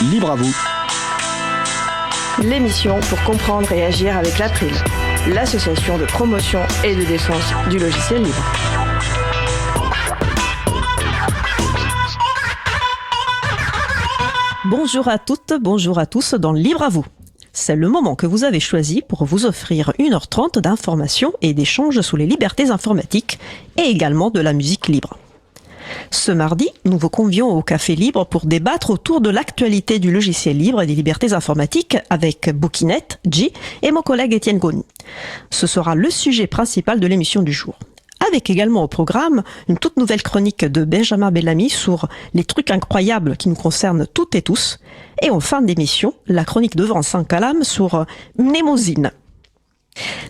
Libre à vous. L'émission pour comprendre et agir avec l'April, l'association de promotion et de défense du logiciel libre. Bonjour à toutes, bonjour à tous dans Libre à vous. C'est le moment que vous avez choisi pour vous offrir 1h30 d'informations et d'échanges sous les libertés informatiques et également de la musique libre. Ce mardi, nous vous convions au Café Libre pour débattre autour de l'actualité du logiciel libre et des libertés informatiques avec Bookinet, G et mon collègue Étienne Goni. Ce sera le sujet principal de l'émission du jour. Avec également au programme une toute nouvelle chronique de Benjamin Bellamy sur les trucs incroyables qui nous concernent toutes et tous. Et en fin d'émission, la chronique de Vincent Calam sur Mnémosyne.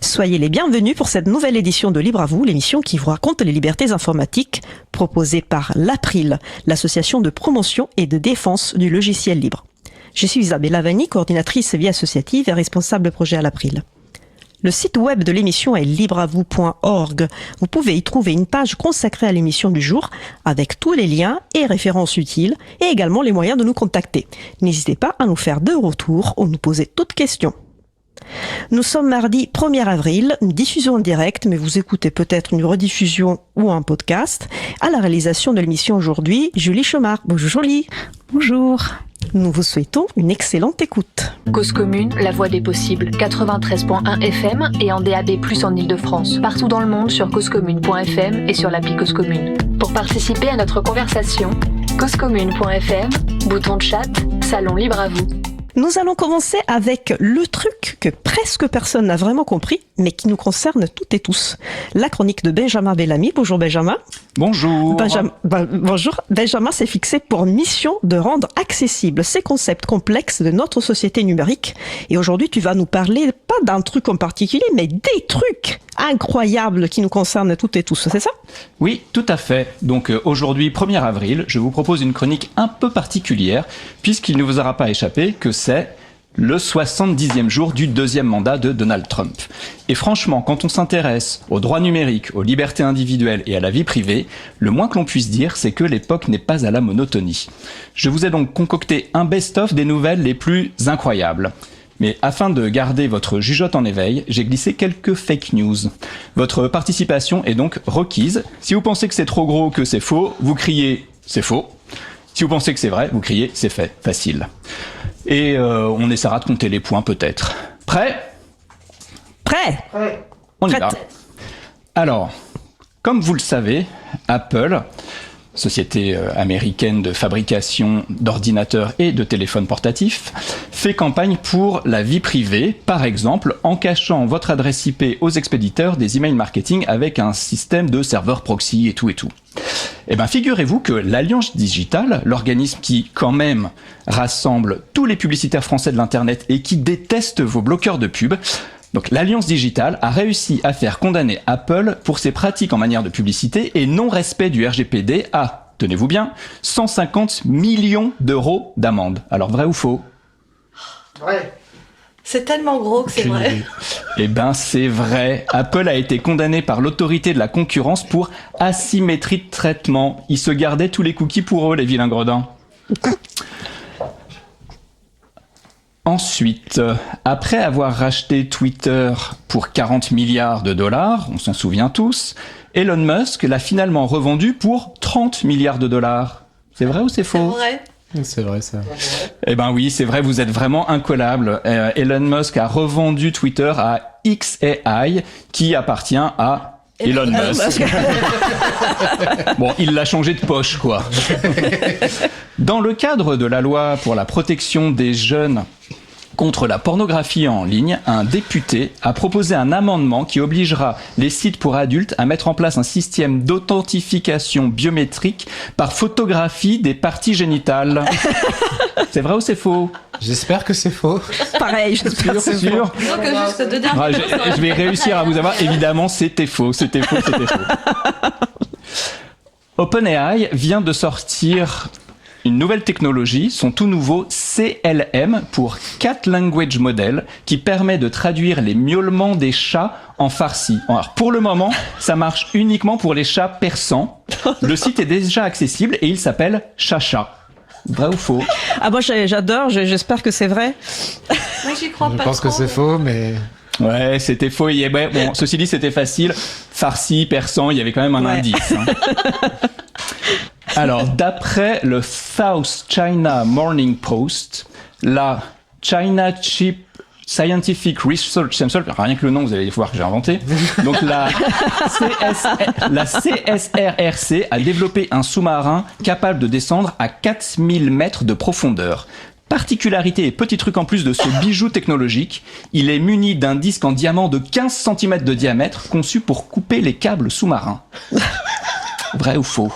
Soyez les bienvenus pour cette nouvelle édition de Libre à vous, l'émission qui vous raconte les libertés informatiques proposée par l'April, l'association de promotion et de défense du logiciel libre. Je suis Isabelle Lavani, coordinatrice vie associative et responsable projet à l'April. Le site web de l'émission est libreavou.org. Vous pouvez y trouver une page consacrée à l'émission du jour avec tous les liens et références utiles et également les moyens de nous contacter. N'hésitez pas à nous faire de retours ou nous poser toutes questions. Nous sommes mardi 1er avril, une diffusion en direct, mais vous écoutez peut-être une rediffusion ou un podcast. À la réalisation de l'émission aujourd'hui, Julie Chomard. Bonjour Julie. Bonjour. Nous vous souhaitons une excellente écoute. Cause Commune, la voix des possibles, 93.1 FM et en DAB+, en Ile-de-France. Partout dans le monde sur causecommune.fm et sur l'appli Cause Commune. Pour participer à notre conversation, causecommune.fm, bouton de chat, salon libre à vous. Nous allons commencer avec le truc que presque personne n'a vraiment compris, mais qui nous concerne toutes et tous. La chronique de Benjamin Bellamy. Bonjour Benjamin. Bonjour. Bonjour. Benjamin s'est fixé pour mission de rendre accessibles ces concepts complexes de notre société numérique. Et aujourd'hui, tu vas nous parler pas d'un truc en particulier, mais des trucs incroyables qui nous concernent toutes et tous. C'est ça ? Oui, tout à fait. Donc aujourd'hui, 1er avril, je vous propose une chronique un peu particulière, puisqu'il ne vous aura pas échappé que c'est le 70e jour du deuxième mandat de Donald Trump. Et franchement, quand on s'intéresse aux droits numériques, aux libertés individuelles et à la vie privée, le moins que l'on puisse dire, c'est que l'époque n'est pas à la monotonie. Je vous ai donc concocté un best-of des nouvelles les plus incroyables. Mais afin de garder votre jugeote en éveil, j'ai glissé quelques fake news. Votre participation est donc requise. Si vous pensez que c'est trop gros, que c'est faux, vous criez « c'est faux ». Si vous pensez que c'est vrai, vous criez « c'est fait ». Facile. Et on essaiera de compter les points peut-être. Prêt ? Prêt ? On y va. Alors, comme vous le savez, Apple, société américaine de fabrication d'ordinateurs et de téléphones portatifs, fait campagne pour la vie privée, par exemple en cachant votre adresse IP aux expéditeurs des emails marketing avec un système de serveur proxy et tout et tout. Eh bien, figurez-vous que l'Alliance Digitale, l'organisme qui, quand même, rassemble tous les publicitaires français de l'Internet et qui déteste vos bloqueurs de pub, donc l'Alliance Digitale a réussi à faire condamner Apple pour ses pratiques en matière de publicité et non-respect du RGPD à, tenez-vous bien, 150 millions d'euros d'amende. Alors, vrai ou faux ? Vrai. C'est tellement gros que c'est vrai. Eh ben, c'est vrai. Apple a été condamné par l'autorité de la concurrence pour asymétrie de traitement. Ils se gardaient tous les cookies pour eux, les vilains gredins. Ensuite, après avoir racheté Twitter pour 40 milliards de dollars, on s'en souvient tous, Elon Musk l'a finalement revendu pour 30 milliards de dollars. C'est vrai ou c'est faux ? C'est vrai. C'est vrai ça. Eh ben oui, c'est vrai, vous êtes vraiment incollable. Elon Musk a revendu Twitter à XAI, qui appartient à Elon Musk. Bon, il l'a changé de poche, quoi. Dans le cadre de la loi pour la protection des jeunes contre la pornographie en ligne, un député a proposé un amendement qui obligera les sites pour adultes à mettre en place un système d'authentification biométrique par photographie des parties génitales. C'est vrai ou c'est faux ? J'espère que c'est faux. Pareil, j'espère que c'est faux. Donc juste deux derniers. Je vais réussir à vous avoir. Évidemment, c'était faux. OpenAI vient de sortir une nouvelle technologie, son tout nouveau CLM pour Cat Language Model, qui permet de traduire les miaulements des chats en farsi. Alors, pour le moment, ça marche uniquement pour les chats persans. Le site est déjà accessible et il s'appelle Chacha. Vrai ou faux? Ah, moi j'adore, j'espère que c'est vrai. Moi, j'y crois Je pas pense que trop, c'est mais- faux, mais... Ouais, c'était faux. Bon, ceci dit, c'était facile. Farsi, persan, il y avait quand même un Ouais. indice. Hein. Alors, d'après le South China Morning Post, la China Chip Scientific Research Center, rien que le nom, vous allez voir que j'ai inventé. Donc la CSRRC a développé un sous-marin capable de descendre à 4000 mètres de profondeur. Particularité et petit truc en plus de ce bijou technologique, il est muni d'un disque en diamant de 15 cm de diamètre conçu pour couper les câbles sous-marins. Vrai ou faux?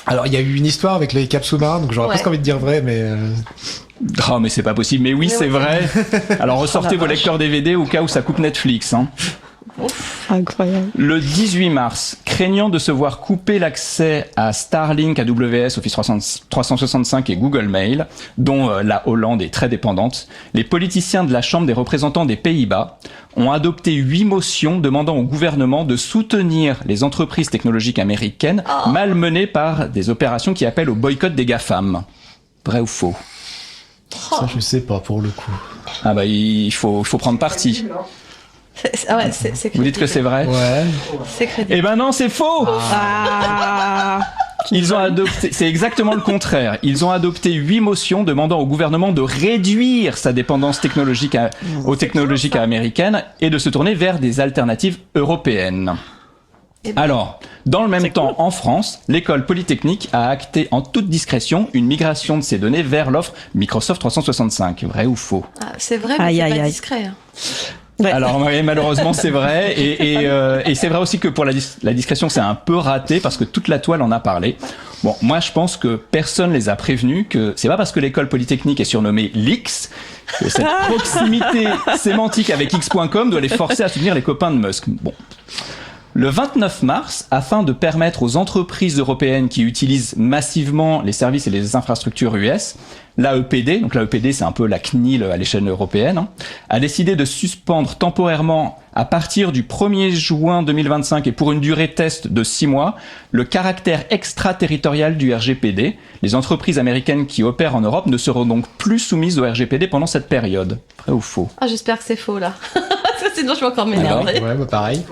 Alors, il y a eu une histoire avec les câbles sous-marins, donc j'aurais Ouais. presque envie de dire vrai, mais... Oh mais c'est pas possible, mais oui Mais c'est ouais. vrai. Alors ressortez vos lecteurs DVD au cas où ça coupe Netflix. Hein. Incroyable. Le 18 mars, craignant de se voir couper l'accès à Starlink, AWS, Office 365 et Google Mail, dont la Hollande est très dépendante, les politiciens de la Chambre des représentants des Pays-Bas ont adopté 8 motions demandant au gouvernement de soutenir les entreprises technologiques américaines malmenées par des opérations qui appellent au boycott des GAFAM. Vrai ou faux? Ça, je sais pas, pour le coup. Ah bah il faut prendre parti. C'est Vous dites que c'est vrai? Ouais. C'est crédible. Eh ben non, c'est faux! Ah. Ils ont adopté, c'est exactement le contraire. Ils ont adopté 8 motions demandant au gouvernement de réduire sa dépendance technologique aux technologies américaines et de se tourner vers des alternatives européennes. Eh ben. Alors, dans le même temps, en France, l'école polytechnique a acté en toute discrétion une migration de ses données vers l'offre Microsoft 365. Vrai ou faux? Ah, c'est vrai, mais Aïe, c'est aïe, pas aïe. discret. Hein. Ouais. Alors oui, malheureusement c'est vrai et c'est vrai aussi que pour la discrétion c'est un peu raté parce que toute la toile en a parlé. Bon, moi je pense que personne les a prévenus que c'est pas parce que l'école polytechnique est surnommée l'X que cette proximité sémantique avec X.com doit les forcer à soutenir les copains de Musk. Bon. Le 29 mars, afin de permettre aux entreprises européennes qui utilisent massivement les services et les infrastructures US, l'AEPD, donc l'AEPD c'est un peu la CNIL à l'échelle européenne, hein, a décidé de suspendre temporairement à partir du 1er juin 2025 et pour une durée test de 6 mois, le caractère extraterritorial du RGPD. Les entreprises américaines qui opèrent en Europe ne seront donc plus soumises au RGPD pendant cette période. Vrai ou faux? Ah, j'espère que c'est faux, là. Parce que sinon, je vais encore m'énerver. Ouais, bah pareil.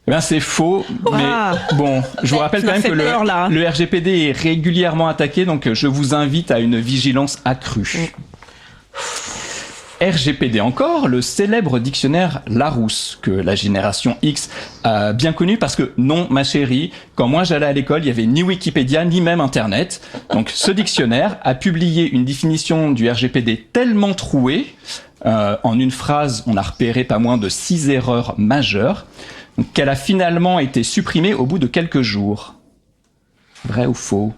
Eh bien, c'est faux, mais Ah. bon, je vous rappelle Tu quand m'as même fait que peur, là. le RGPD est régulièrement attaqué, donc je vous invite à une vigilance accrue. RGPD encore, le célèbre dictionnaire Larousse, que la génération X a bien connu parce que non, ma chérie, quand moi j'allais à l'école, il y avait ni Wikipédia, ni même Internet. Donc ce dictionnaire a publié une définition du RGPD tellement trouée, en une phrase, on a repéré pas moins de 6 erreurs majeures, qu'elle a finalement été supprimée au bout de quelques jours. Vrai ou faux?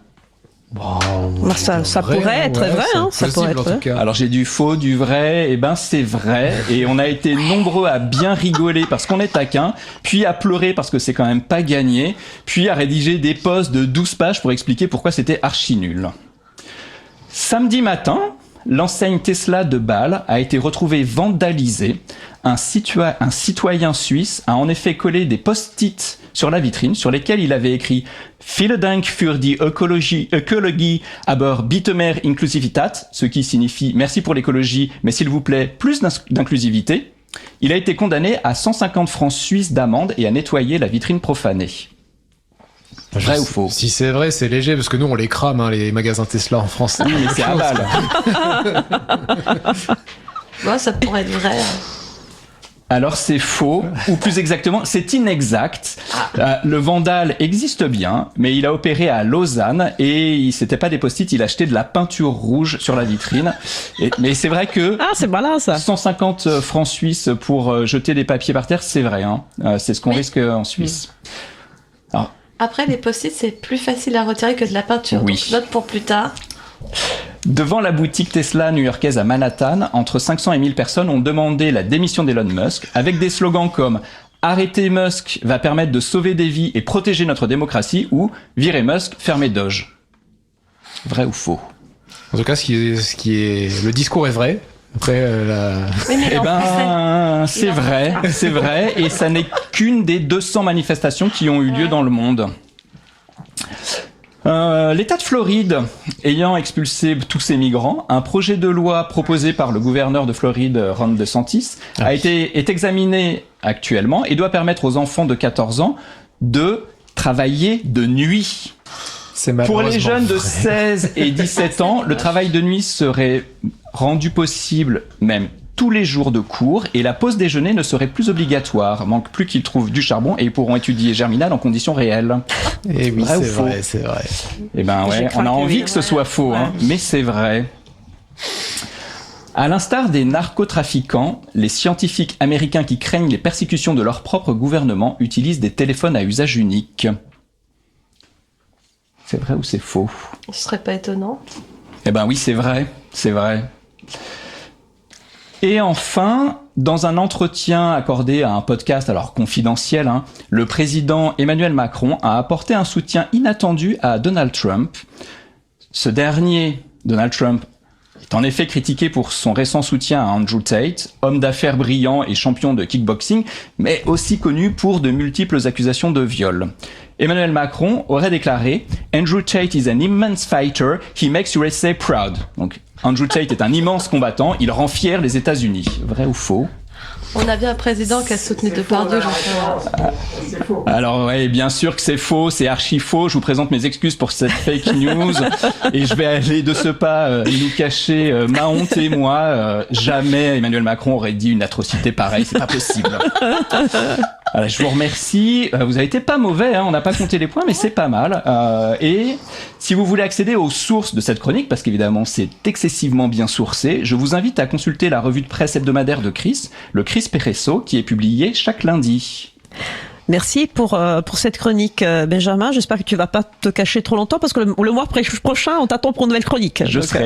Bon, Bah, ça pourrait être vrai, c'est hein, ça possible, pourrait être en tout vrai. cas. Alors j'ai du faux, du vrai, et ben c'est vrai, et on a été nombreux à bien rigoler parce qu'on est taquin, puis à pleurer parce que c'est quand même pas gagné, puis à rédiger des posts de 12 pages pour expliquer pourquoi c'était archi nul. Samedi matin, l'enseigne Tesla de Bâle a été retrouvée vandalisée. Un citoyen suisse a en effet collé des post-it sur la vitrine sur lesquels il avait écrit « Vielen Dank für die Ökologie, aber bitte mehr Inklusivität », ce qui signifie « Merci pour l'écologie, mais s'il vous plaît, plus d'inclusivité ». Il a été condamné à 150 francs suisses d'amende et à nettoyer la vitrine profanée. Vrai ou faux? Si c'est vrai, c'est léger, parce que nous, on les crame, hein, les magasins Tesla en France. Oui, mais c'est à Bâle. Bon, ça pourrait être vrai. Alors c'est faux, ou plus exactement, c'est inexact. Le vandale existe bien, mais il a opéré à Lausanne et c'était pas des post-it, il a acheté de la peinture rouge sur la vitrine. Mais c'est vrai que Ah, c'est malin ça. 150 francs suisses pour jeter des papiers par terre, c'est vrai. Hein. C'est ce qu'on Oui. risque en Suisse. Alors, Après, les post-it, c'est plus facile à retirer que de la peinture. Oui. Donc, note pour plus tard. devant la boutique Tesla new-yorkaise à Manhattan, entre 500 et 1000 personnes ont demandé la démission d'Elon Musk avec des slogans comme « Arrêter Musk va permettre de sauver des vies et protéger notre démocratie » ou « Virer Musk, fermer Doge ». Vrai ou faux? En tout cas, le discours est vrai. Après, Oui, mais Eh en ben, français. c'est vrai, et ça n'est qu'une des 200 manifestations qui ont eu lieu dans le monde. L'État de Floride, ayant expulsé tous ces migrants, un projet de loi proposé par le gouverneur de Floride, Ron DeSantis, est examiné actuellement et doit permettre aux enfants de 14 ans de travailler de nuit. Pour les jeunes de 16 et 17 ans, le travail de nuit serait rendu possible même tous les jours de cours et la pause déjeuner ne serait plus obligatoire. Manque plus qu'ils trouvent du charbon et ils pourront étudier Germinal en conditions réelles. Et oui, vrai ou c'est faux? vrai, c'est vrai. Eh ben ouais, on a envie que ce soit faux, hein, mais c'est vrai. À l'instar des narcotrafiquants, les scientifiques américains qui craignent les persécutions de leur propre gouvernement utilisent des téléphones à usage unique. C'est vrai ou c'est faux? Ce serait pas étonnant. Eh ben oui, c'est vrai, c'est vrai. Et enfin, dans un entretien accordé à un podcast, alors confidentiel, hein, le président Emmanuel Macron a apporté un soutien inattendu à Donald Trump. Ce dernier, Donald Trump, est en effet critiqué pour son récent soutien à Andrew Tate, homme d'affaires brillant et champion de kickboxing, mais aussi connu pour de multiples accusations de viol. Emmanuel Macron aurait déclaré « Andrew Tate is an immense fighter, he makes USA proud ». Donc, Andrew Tate est un immense combattant, il rend fier les États-Unis. Vrai ou faux? On a bien un président qui a soutenu Depardieu, Alors ouais, bien sûr que c'est faux, c'est archi faux. Je vous présente mes excuses pour cette fake news et je vais aller de ce pas nous cacher ma honte et moi. Jamais Emmanuel Macron aurait dit une atrocité pareille, c'est pas possible. Alors, je vous remercie. Vous avez été pas mauvais, hein, on n'a pas compté les points, mais c'est pas mal. Et si vous voulez accéder aux sources de cette chronique, parce qu'évidemment c'est excessivement bien sourcé, je vous invite à consulter la revue de presse hebdomadaire de Chris, le Chris Peresso, qui est publié chaque lundi. Merci pour cette chronique, Benjamin. J'espère que tu vas pas te cacher trop longtemps parce que le mois prochain, on t'attend pour une nouvelle chronique. Je serai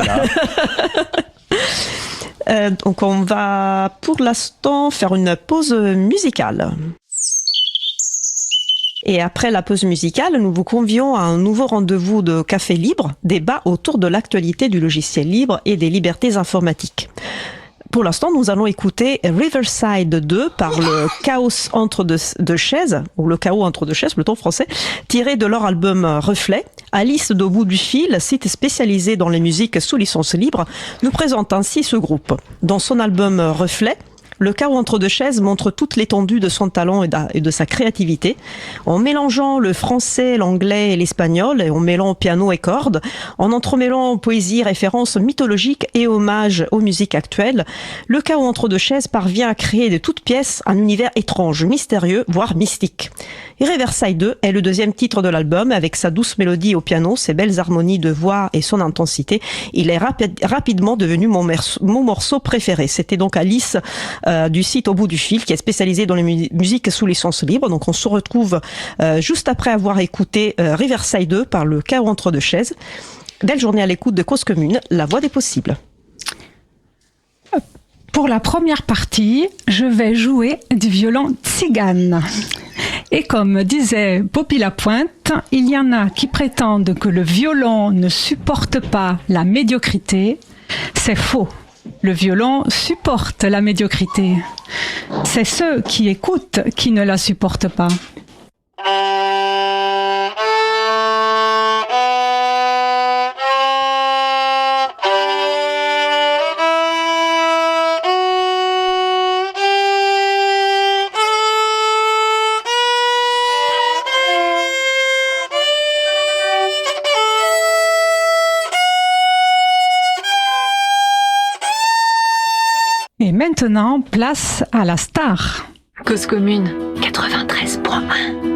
là. Donc on va pour l'instant faire une pause musicale. Et après la pause musicale, nous vous convions à un nouveau rendez-vous de Café Libre, débat autour de l'actualité du logiciel libre et des libertés informatiques. Pour l'instant, nous allons écouter Riverside 2 par le Chaos entre deux chaises, ou le Chaos entre deux chaises, plutôt en français, tiré de leur album Reflet. Alice d'Au bout du fil, site spécialisé dans les musiques sous licence libre, nous présente ainsi ce groupe. Dans son album Reflet, le Chaos entre deux chaises montre toute l'étendue de son talent et de sa créativité. En mélangeant le français, l'anglais et l'espagnol, et en mêlant piano et cordes, en entremêlant poésie, références mythologiques et hommages aux musiques actuelles, le Chaos entre deux chaises parvient à créer de toutes pièces un univers étrange, mystérieux, voire mystique. Riverside 2 est le deuxième titre de l'album, avec sa douce mélodie au piano, ses belles harmonies de voix et son intensité. Il est rapidement devenu mon morceau préféré. C'était donc Alice du site Au bout du fil, qui est spécialisé dans les musiques sous licence libre. Donc on se retrouve juste après avoir écouté Riverside 2 par le Chaos entre deux chaises. Belle journée à l'écoute de Cause Commune, la voix des possibles. Pour la première partie, je vais jouer du violon tzigane. Et comme disait Bobby Lapointe, il y en a qui prétendent que le violon ne supporte pas la médiocrité. C'est faux. Le violon supporte la médiocrité. C'est ceux qui écoutent qui ne la supportent pas. Et maintenant, place à la star. Cause Commune 93.1.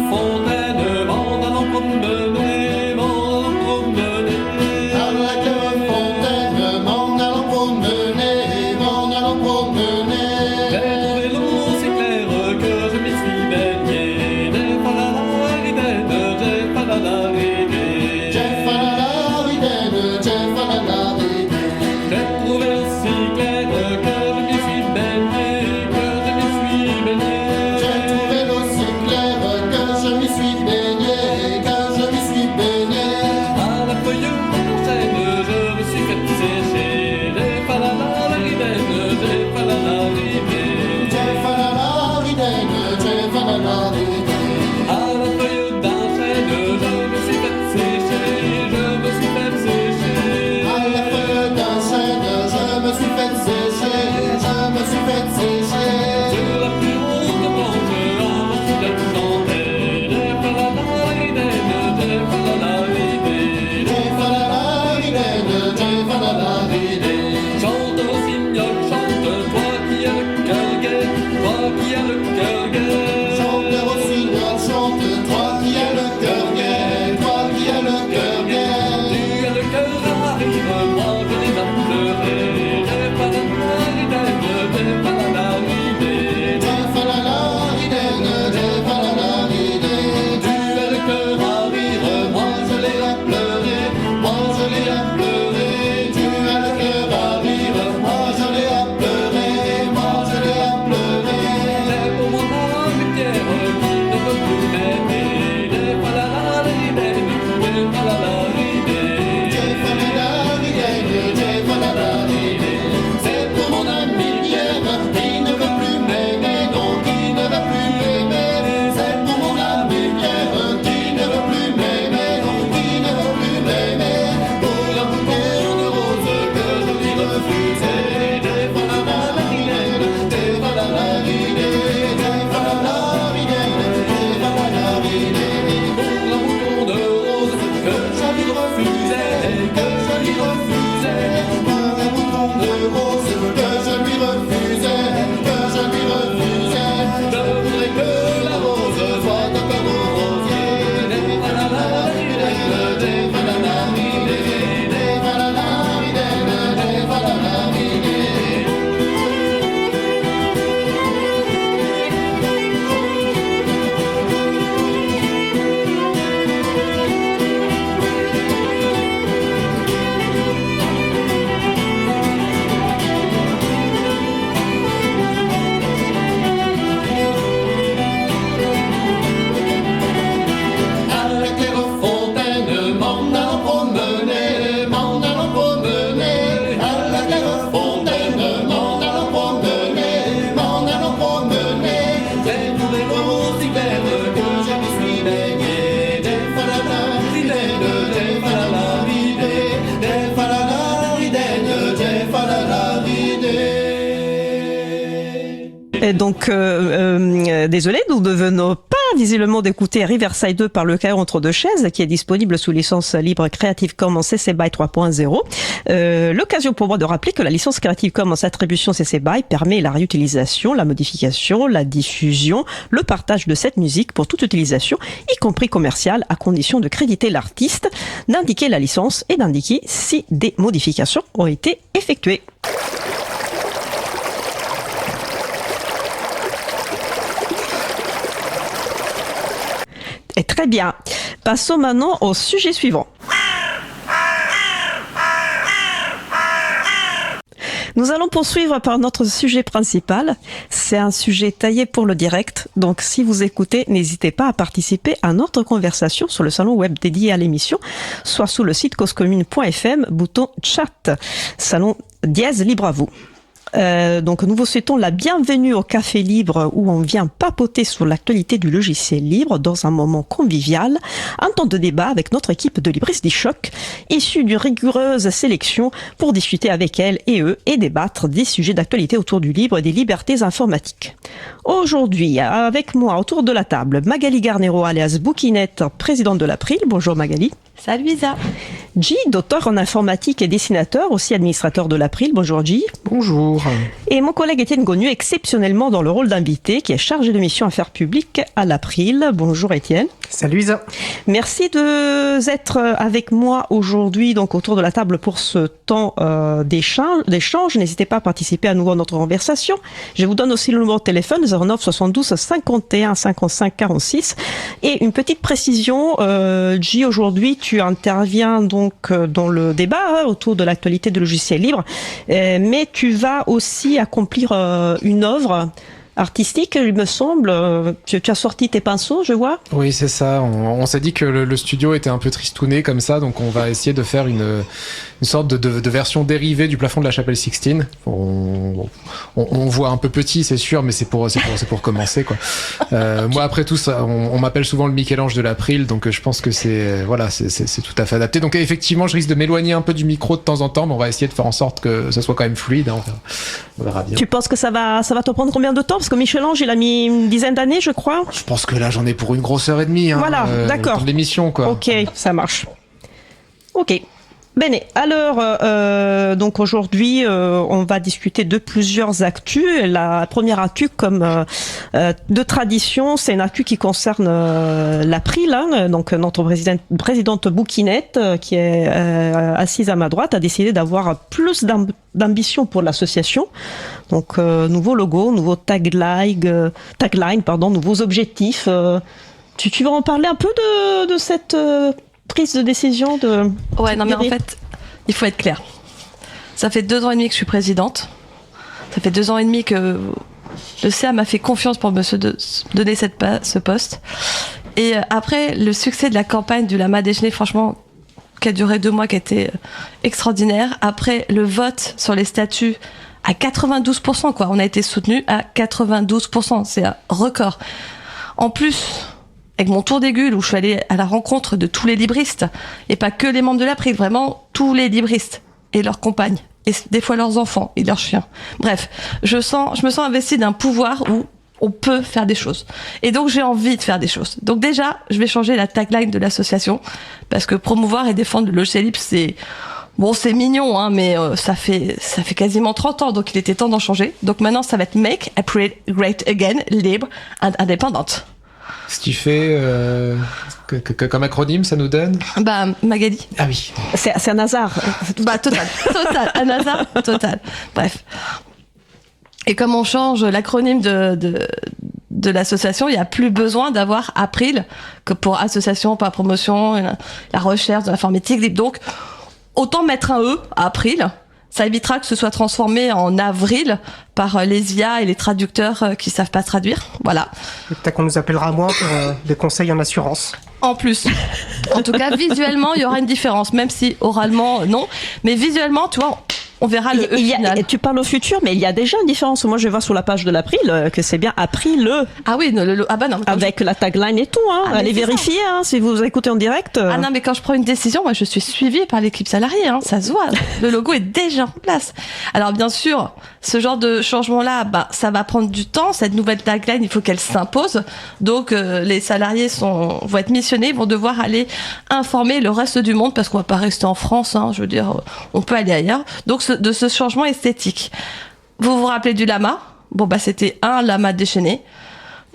Fontaine, m'en allant promener. Et donc, désolé, nous ne venons pas visiblement d'écouter Riverside 2 par le Cahier entre deux chaises, qui est disponible sous licence libre Creative Commons CC BY 3.0. L'occasion pour moi de rappeler que la licence Creative Commons Attribution CC BY permet la réutilisation, la modification, la diffusion, le partage de cette musique pour toute utilisation, y compris commerciale, à condition de créditer l'artiste, d'indiquer la licence et d'indiquer si des modifications ont été effectuées. Et très bien. Passons maintenant au sujet suivant. Nous allons poursuivre par notre sujet principal. C'est un sujet taillé pour le direct. Donc, si vous écoutez, n'hésitez pas à participer à notre conversation sur le salon web dédié à l'émission, soit sous le site causecommune.fm, bouton chat. Salon dièse libre à vous. Donc nous vous souhaitons la bienvenue au Café Libre où on vient papoter sur l'actualité du logiciel libre dans un moment convivial, un temps de débat avec notre équipe de Libristes du Choc, issue d'une rigoureuse sélection pour discuter avec elles et eux et débattre des sujets d'actualité autour du libre et des libertés informatiques. Aujourd'hui, avec moi autour de la table, Magali Garnero alias Bouquinette, présidente de l'April. Bonjour Magali. Salut Isa. G, docteur en informatique et dessinateur, aussi administrateur de l'April. Bonjour G. Bonjour. Et mon collègue Étienne Gonu, exceptionnellement dans le rôle d'invité, qui est chargé de mission affaires publiques à l'April. Bonjour Étienne. Salut Isa. Merci d'être avec moi aujourd'hui, donc autour de la table pour ce temps d'échange. N'hésitez pas à participer à nouveau à notre conversation. Je vous donne aussi le numéro de téléphone 09 72 51 55 46. Et une petite précision, G, aujourd'hui tu interviens donc dans le débat autour de l'actualité de logiciels libres, mais tu vas aussi accomplir une œuvre artistique, il me semble. Tu as sorti tes pinceaux, je vois. Oui, c'est ça. On s'est dit que le studio était un peu tristouné comme ça, donc on va essayer de faire une sorte de version dérivée du plafond de la chapelle Sixtine. On voit un peu petit, c'est sûr, mais c'est pour commencer, quoi. Moi, après tout, ça, on m'appelle souvent le Michel-Ange de l'April, donc je pense que c'est tout à fait adapté. Donc effectivement, je risque de m'éloigner un peu du micro de temps en temps, mais on va essayer de faire en sorte que ça soit quand même fluide. Hein. On verra bien. Tu penses que ça va te prendre combien de temps? Parce que Michel-Ange, il a mis une dizaine d'années, je crois. Je pense que là, j'en ai pour une grosse heure et demie. Hein, voilà, d'accord. Pour l'émission, quoi. Ok, ça marche. Ok. Bene, alors donc aujourd'hui on va discuter de plusieurs actus. La première actu, comme de tradition, c'est une actu qui concerne l'April. Hein, donc notre présidente Bouquinette, qui est assise à ma droite, a décidé d'avoir plus d'ambition pour l'association. Donc nouveau logo, nouveau tagline, nouveaux objectifs. Tu veux en parler un peu de cette prise de décision de... Ouais, non mais en fait, il faut être clair. Ça fait 2 ans et demi que je suis présidente. Ça fait 2 ans et demi que le CA m'a fait confiance pour me donner ce poste. Et après, le succès de la campagne du Lama Déjeuner, franchement, qui a duré 2 mois, qui a été extraordinaire. Après, le vote sur les statuts à 92%, quoi. On a été soutenu à 92%. C'est un record. En plus... avec mon tour d'aiguille où je suis allée à la rencontre de tous les libristes, et pas que les membres de l'April, vraiment tous les libristes et leurs compagnes, et des fois leurs enfants et leurs chiens. Bref, je me sens investie d'un pouvoir où on peut faire des choses. Et donc j'ai envie de faire des choses. Donc déjà, je vais changer la tagline de l'association, parce que promouvoir et défendre le logiciel libre, c'est mignon, hein, mais ça fait quasiment 30 ans, donc il était temps d'en changer. Donc maintenant, ça va être Make April Great Again, libre et indépendante. Ce qui fait comme acronyme, ça nous donne Magali. Ah oui. C'est un hasard. Total, un hasard total. Bref. Et comme on change l'acronyme de l'association, il n'y a plus besoin d'avoir April que pour association, pas promotion, la recherche de l'informatique libre. Donc, autant mettre un E à April. Ça évitera que ce soit transformé en avril par les IA et les traducteurs qui savent pas traduire. Voilà. Peut-être qu'on nous appellera moins pour des conseils en assurance. En plus. En tout cas, visuellement, il y aura une différence, même si oralement, non. Mais visuellement, tu vois, on verra le E final. Tu parles au futur, mais il y a déjà une différence. Moi, je vois sur la page de l'April que c'est bien April. Ah oui, non. Avec la tagline et tout. Hein. Allez vérifier si vous écoutez en direct. Ah non, mais quand je prends une décision, moi, je suis suivie par l'équipe salariée. Hein. Ça se voit. Le logo est déjà en place. Alors, bien sûr, ce genre de changement-là, ça va prendre du temps. Cette nouvelle tagline, il faut qu'elle s'impose. Donc, les salariés vont être missionnés, vont devoir aller informer le reste du monde, parce qu'on va pas rester en France. Hein. Je veux dire, on peut aller ailleurs. Donc, de ce changement esthétique. Vous vous rappelez du lama? C'était un lama déchaîné.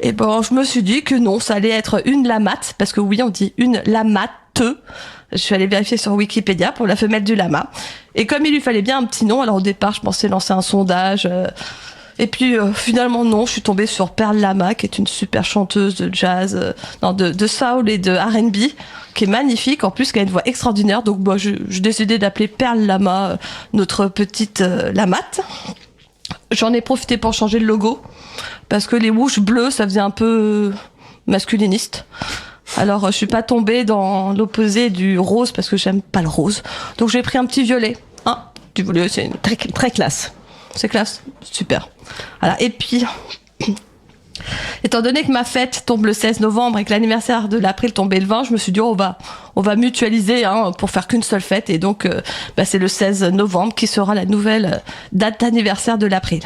Et je me suis dit que non, ça allait être une lamate, parce que oui, on dit une lamate. Je suis allée vérifier sur Wikipédia pour la femelle du lama. Et comme il lui fallait bien un petit nom, alors au départ, je pensais lancer un sondage. Et puis finalement, non, je suis tombée sur Pearl Lama, qui est une super chanteuse de jazz, de soul et de R&B, qui est magnifique, en plus qui a une voix extraordinaire. Donc j'ai décidé d'appeler Pearl Lama notre petite lamate. J'en ai profité pour changer le logo, parce que les mouches bleues, ça faisait un peu masculiniste. Alors je suis pas tombée dans l'opposé du rose, parce que j'aime pas le rose. Donc j'ai pris un petit violet. Du violet, c'est très, très classe. C'est classe, super. Voilà. Et puis, étant donné que ma fête tombe le 16 novembre et que l'anniversaire de l'April tombait le 20, je me suis dit on va mutualiser pour faire qu'une seule fête. Et donc, c'est le 16 novembre qui sera la nouvelle date d'anniversaire de l'April.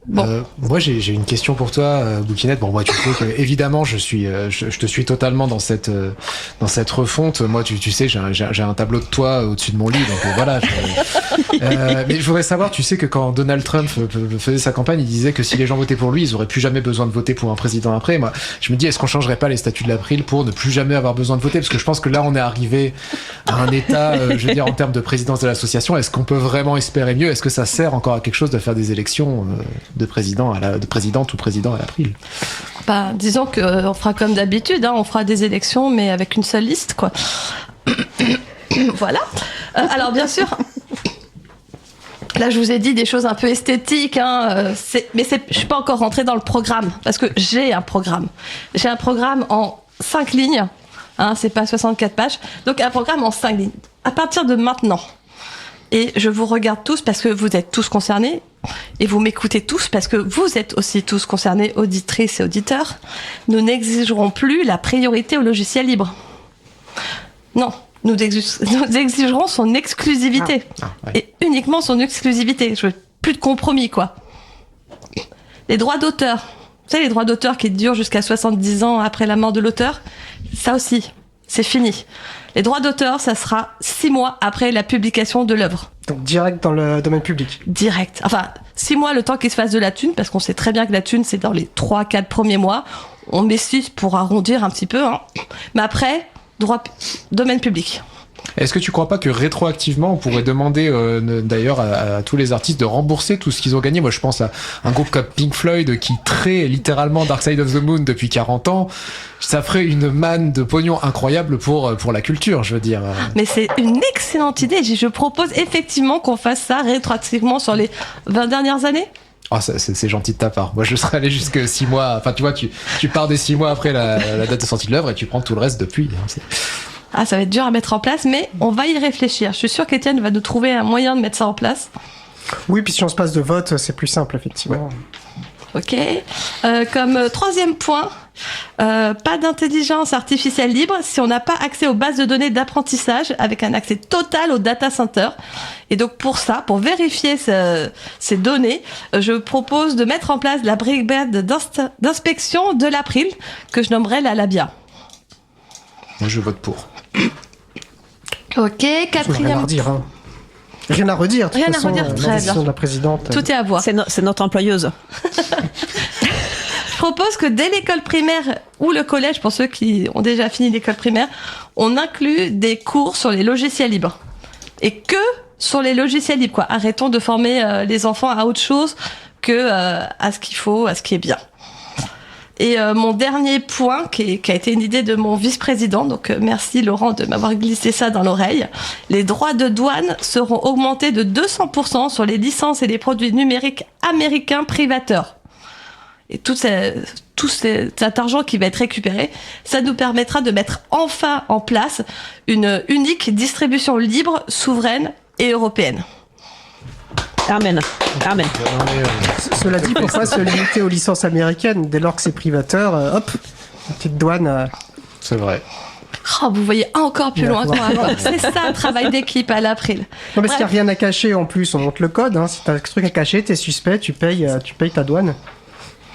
Bon. Moi j'ai une question pour toi, Bouquinette. Moi tu sais que évidemment je te suis totalement dans cette refonte. Moi tu sais j'ai un tableau de toi au-dessus de mon lit, donc voilà. Mais je voudrais savoir, tu sais que quand Donald Trump faisait sa campagne, il disait que si les gens votaient pour lui, ils auraient plus jamais besoin de voter pour un président après. Moi je me dis, est-ce qu'on changerait pas les statuts de l'April pour ne plus jamais avoir besoin de voter, parce que je pense que là on est arrivé à un état, je veux dire, en termes de présidence de l'association, est-ce qu'on peut vraiment espérer mieux? Est-ce que ça sert encore à quelque chose de faire des élections de présidente ou président à l'April? Disons qu'on fera comme d'habitude, on fera des élections, mais avec une seule liste, quoi. Voilà. Alors bien sûr, Là, je vous ai dit des choses un peu esthétiques, hein, je suis pas encore rentrée dans le programme, parce que j'ai un programme. J'ai un programme en 5 lignes, hein, c'est pas 64 pages, donc un programme en 5 lignes. À partir de maintenant, et je vous regarde tous parce que vous êtes tous concernés, et vous m'écoutez tous parce que vous êtes aussi tous concernés, auditrices et auditeurs, nous n'exigerons plus la priorité au logiciel libre. Non. Nous exigerons son exclusivité. Ouais. Et uniquement son exclusivité. Je veux plus de compromis, quoi. Les droits d'auteur. Vous savez, les droits d'auteur qui durent jusqu'à 70 ans après la mort de l'auteur, ça aussi, c'est fini. Les droits d'auteur, ça sera 6 mois après la publication de l'œuvre. Donc direct dans le domaine public. Direct. Enfin, 6 mois, le temps qu'il se fasse de la thune, parce qu'on sait très bien que la thune, c'est dans les 3-4 premiers mois. On met 6 pour arrondir un petit peu, hein. Mais après... domaine public. Est-ce que tu crois pas que rétroactivement on pourrait demander d'ailleurs à tous les artistes de rembourser tout ce qu'ils ont gagné? Moi je pense à un groupe comme Pink Floyd qui traite littéralement Dark Side of the Moon depuis 40 ans. Ça ferait une manne de pognon incroyable pour la culture, je veux dire. Mais c'est une excellente idée. Je propose effectivement qu'on fasse ça rétroactivement sur les 20 dernières années. Oh, c'est gentil de ta part. Moi, je serais allé jusque 6 mois. Enfin, tu vois, tu pars des 6 mois après la date de sortie de l'œuvre et tu prends tout le reste depuis. Ah, ça va être dur à mettre en place, mais on va y réfléchir. Je suis sûre qu'Étienne va nous trouver un moyen de mettre ça en place. Oui, puis si on se passe de vote, c'est plus simple, effectivement. Ok. Comme 3e point, pas d'intelligence artificielle libre si on n'a pas accès aux bases de données d'apprentissage avec un accès total au data center. Et donc pour ça, pour vérifier ces données, je propose de mettre en place la brigade d'inspection de l'April que je nommerai la Labia. Moi, je vote pour. Ok, 4e. Rien à redire, hein. Rien à redire. Rien à redire, très bien. De la présidente. Tout est à voir. C'est notre employeuse. Je propose que dès l'école primaire ou le collège, pour ceux qui ont déjà fini l'école primaire, on inclut des cours sur les logiciels libres. Et que sur les logiciels libres, quoi. Arrêtons de former les enfants à autre chose que à ce qu'il faut, à ce qui est bien. Et mon dernier point, qui a été une idée de mon vice-président, donc merci Laurent de m'avoir glissé ça dans l'oreille, les droits de douane seront augmentés de 200% sur les licences et les produits numériques américains privateurs. Et tout cet argent qui va être récupéré, ça nous permettra de mettre enfin en place une unique distribution libre, souveraine et européenne. Amen. Amen. Cela dit, pourquoi se limiter aux licences américaines dès lors que c'est privateur, hop, une petite douane. C'est vrai. Oh, vous voyez encore plus loin que moi. C'est ça le travail d'équipe à l'April. Non, parce qu'il n'y a rien à cacher en plus, on monte le code. Hein. Si t'as un truc à cacher, t'es suspect, tu payes ta douane.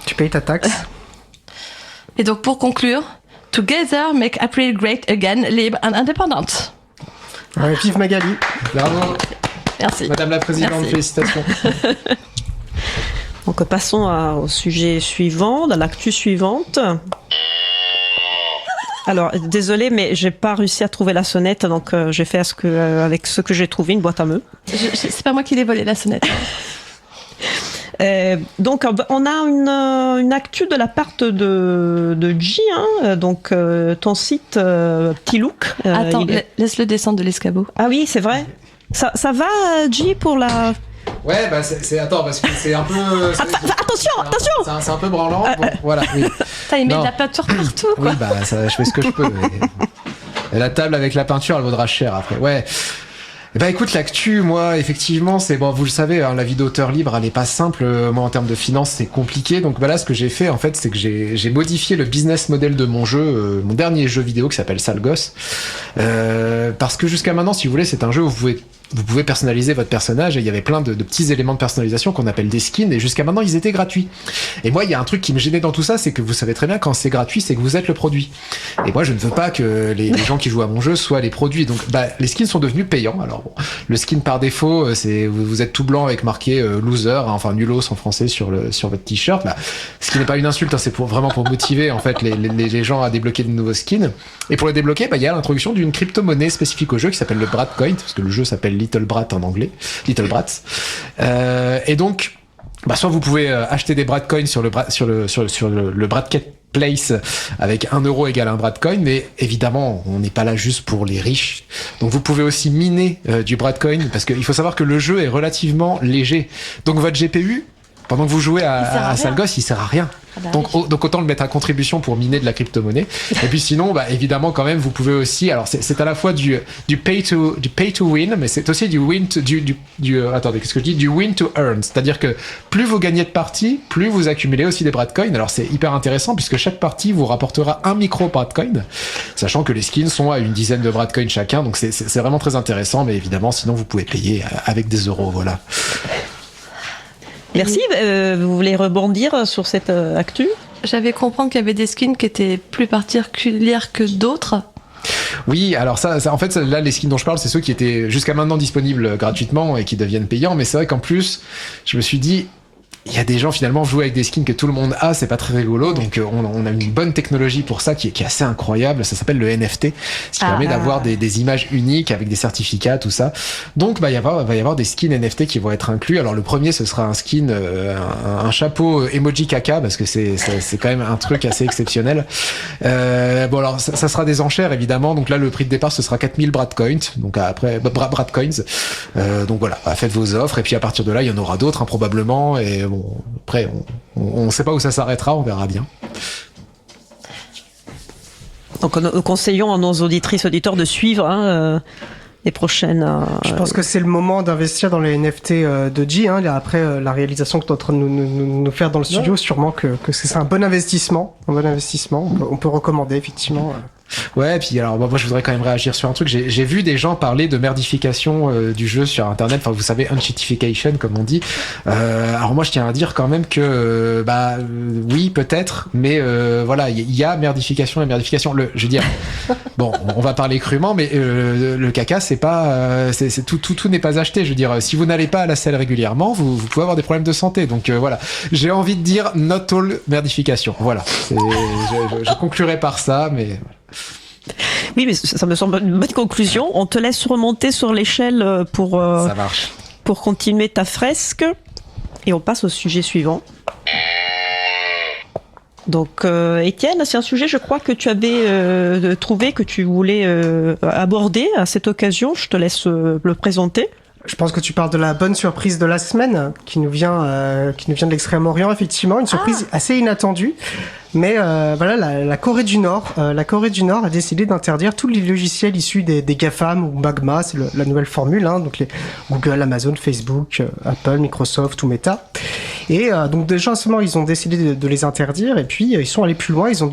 Tu payes ta taxe. Et donc pour conclure, Together make April great again, libre and independent. Ouais, vive Magali. Bravo. Merci. Madame la Présidente, Merci. félicitations. Donc passons au sujet suivant, à l'actu suivante. Alors, désolé, mais j'ai pas réussi à trouver la sonnette, donc j'ai fait avec ce que j'ai trouvé, une boîte à meux. C'est pas moi qui l'ai volé, la sonnette. Donc on a une actu de la part de G, hein, donc ton site Petit Look. Attends, laisse-le descendre de l'escabeau. Ah oui, c'est vrai. Ça va, G, pour la... Ouais, bah attends, parce que c'est un peu... Attention. C'est un peu branlant. Bon, voilà, oui. Il met de la peinture partout, quoi. Oui, bah je fais ce que je peux. Et la table avec la peinture, elle vaudra cher après. Ouais. Bah écoute, l'actu, moi, effectivement, c'est bon, vous le savez, hein, la vie d'auteur libre, elle est pas simple. Moi, en termes de finances, c'est compliqué. Donc bah là, ce que j'ai fait, en fait, c'est que j'ai modifié le business model de mon jeu, mon dernier jeu vidéo qui s'appelle Sale Gosse, parce que jusqu'à maintenant, si vous voulez, c'est un jeu où vous pouvez personnaliser votre personnage et il y avait plein de petits éléments de personnalisation qu'on appelle des skins et jusqu'à maintenant ils étaient gratuits. Et moi il y a un truc qui me gênait dans tout ça, c'est que vous savez très bien quand c'est gratuit c'est que vous êtes le produit. Et moi je ne veux pas que les gens qui jouent à mon jeu soient les produits. Donc les skins sont devenus payants. Alors bon, le skin par défaut c'est vous êtes tout blanc avec marqué loser, hein, enfin nulos en français sur votre t-shirt là. Ce qui n'est pas une insulte, hein, c'est vraiment pour motiver en fait les gens à débloquer de nouveaux skins. Et pour les débloquer, il y a l'introduction d'une crypto-monnaie spécifique au jeu qui s'appelle le Bratcoin, parce que le jeu s'appelle Little Brat en anglais, Little Brats. Et donc, soit vous pouvez acheter des Bratcoins sur le Bratket Place avec 1 euro égale 1 Bradcoin, mais évidemment, on n'est pas là juste pour les riches. Donc vous pouvez aussi miner du Bradcoin, parce qu'il faut savoir que le jeu est relativement léger. Donc votre GPU, pendant que vous jouez à sale gosse, il sert à rien. Donc autant le mettre à contribution pour miner de la crypto-monnaie. Et puis sinon, évidemment, quand même, vous pouvez aussi. Alors c'est à la fois du pay to win, mais c'est aussi du win to, attendez, qu'est-ce que je dis? Du win to earn. C'est-à-dire que plus vous gagnez de parties, plus vous accumulez aussi des Bradcoin. Alors c'est hyper intéressant puisque chaque partie vous rapportera 1 micro Bradcoin, sachant que les skins sont à une dizaine de Bradcoin chacun. Donc c'est vraiment très intéressant. Mais évidemment, sinon vous pouvez payer avec des euros. Voilà. Merci. Vous voulez rebondir sur cette actu? J'avais compris qu'il y avait des skins qui étaient plus particulières que d'autres. Oui, alors ça, en fait, là, les skins dont je parle, c'est ceux qui étaient jusqu'à maintenant disponibles gratuitement et qui deviennent payants. Mais c'est vrai qu'en plus, je me suis dit, il y a des gens finalement jouer avec des skins que tout le monde a, c'est pas très rigolo. Donc on a une bonne technologie pour ça qui est assez incroyable. Ça s'appelle le NFT, ce qui permet d'avoir des images uniques avec des certificats, tout ça. Donc va y avoir des skins NFT qui vont être inclus. Alors le premier, ce sera un skin, un chapeau emoji caca, parce que c'est quand même un truc assez exceptionnel. Bon alors ça sera des enchères évidemment. Donc là le prix de départ ce sera 4000 Bradcoins. Donc après Bradcoins. Donc voilà, faites vos offres et puis à partir de là il y en aura d'autres probablement. Et bon, après, on sait pas où ça s'arrêtera, on verra bien. Donc, nous conseillons à nos auditrices, auditeurs de suivre les prochaines. Je pense que c'est le moment d'investir dans les NFT de G. Après la réalisation que tu es en train de nous faire dans le studio, sûrement que c'est un bon investissement. On peut recommander, effectivement. Ouais, puis alors moi je voudrais quand même réagir sur un truc. J'ai vu des gens parler de merdification du jeu sur internet, enfin vous savez, uncheatification comme on dit. Alors moi je tiens à dire quand même que oui peut-être, mais voilà, il y a merdification et merdification. Je veux dire, bon, on va parler crûment, mais le caca c'est pas, c'est tout n'est pas acheté. Je veux dire, si vous n'allez pas à la selle régulièrement, vous pouvez avoir des problèmes de santé. Donc voilà, j'ai envie de dire not all merdification. Voilà, je conclurai par ça, mais. Oui, mais ça me semble une bonne conclusion. On te laisse remonter sur l'échelle pour continuer ta fresque. Et on passe au sujet suivant. Donc, Étienne, c'est un sujet, je crois, que tu avais trouvé, que tu voulais aborder à cette occasion. Je te laisse le présenter. Je pense que tu parles de la bonne surprise de la semaine qui nous vient de l'Extrême-Orient, effectivement, une surprise assez inattendue. Mais voilà, la Corée du Nord a décidé d'interdire tous les logiciels issus des GAFAM ou Magma, c'est la nouvelle formule, donc les Google, Amazon, Facebook, Apple, Microsoft ou Meta. Et donc déjà seulement ils ont décidé de les interdire et puis ils sont allés plus loin, ils ont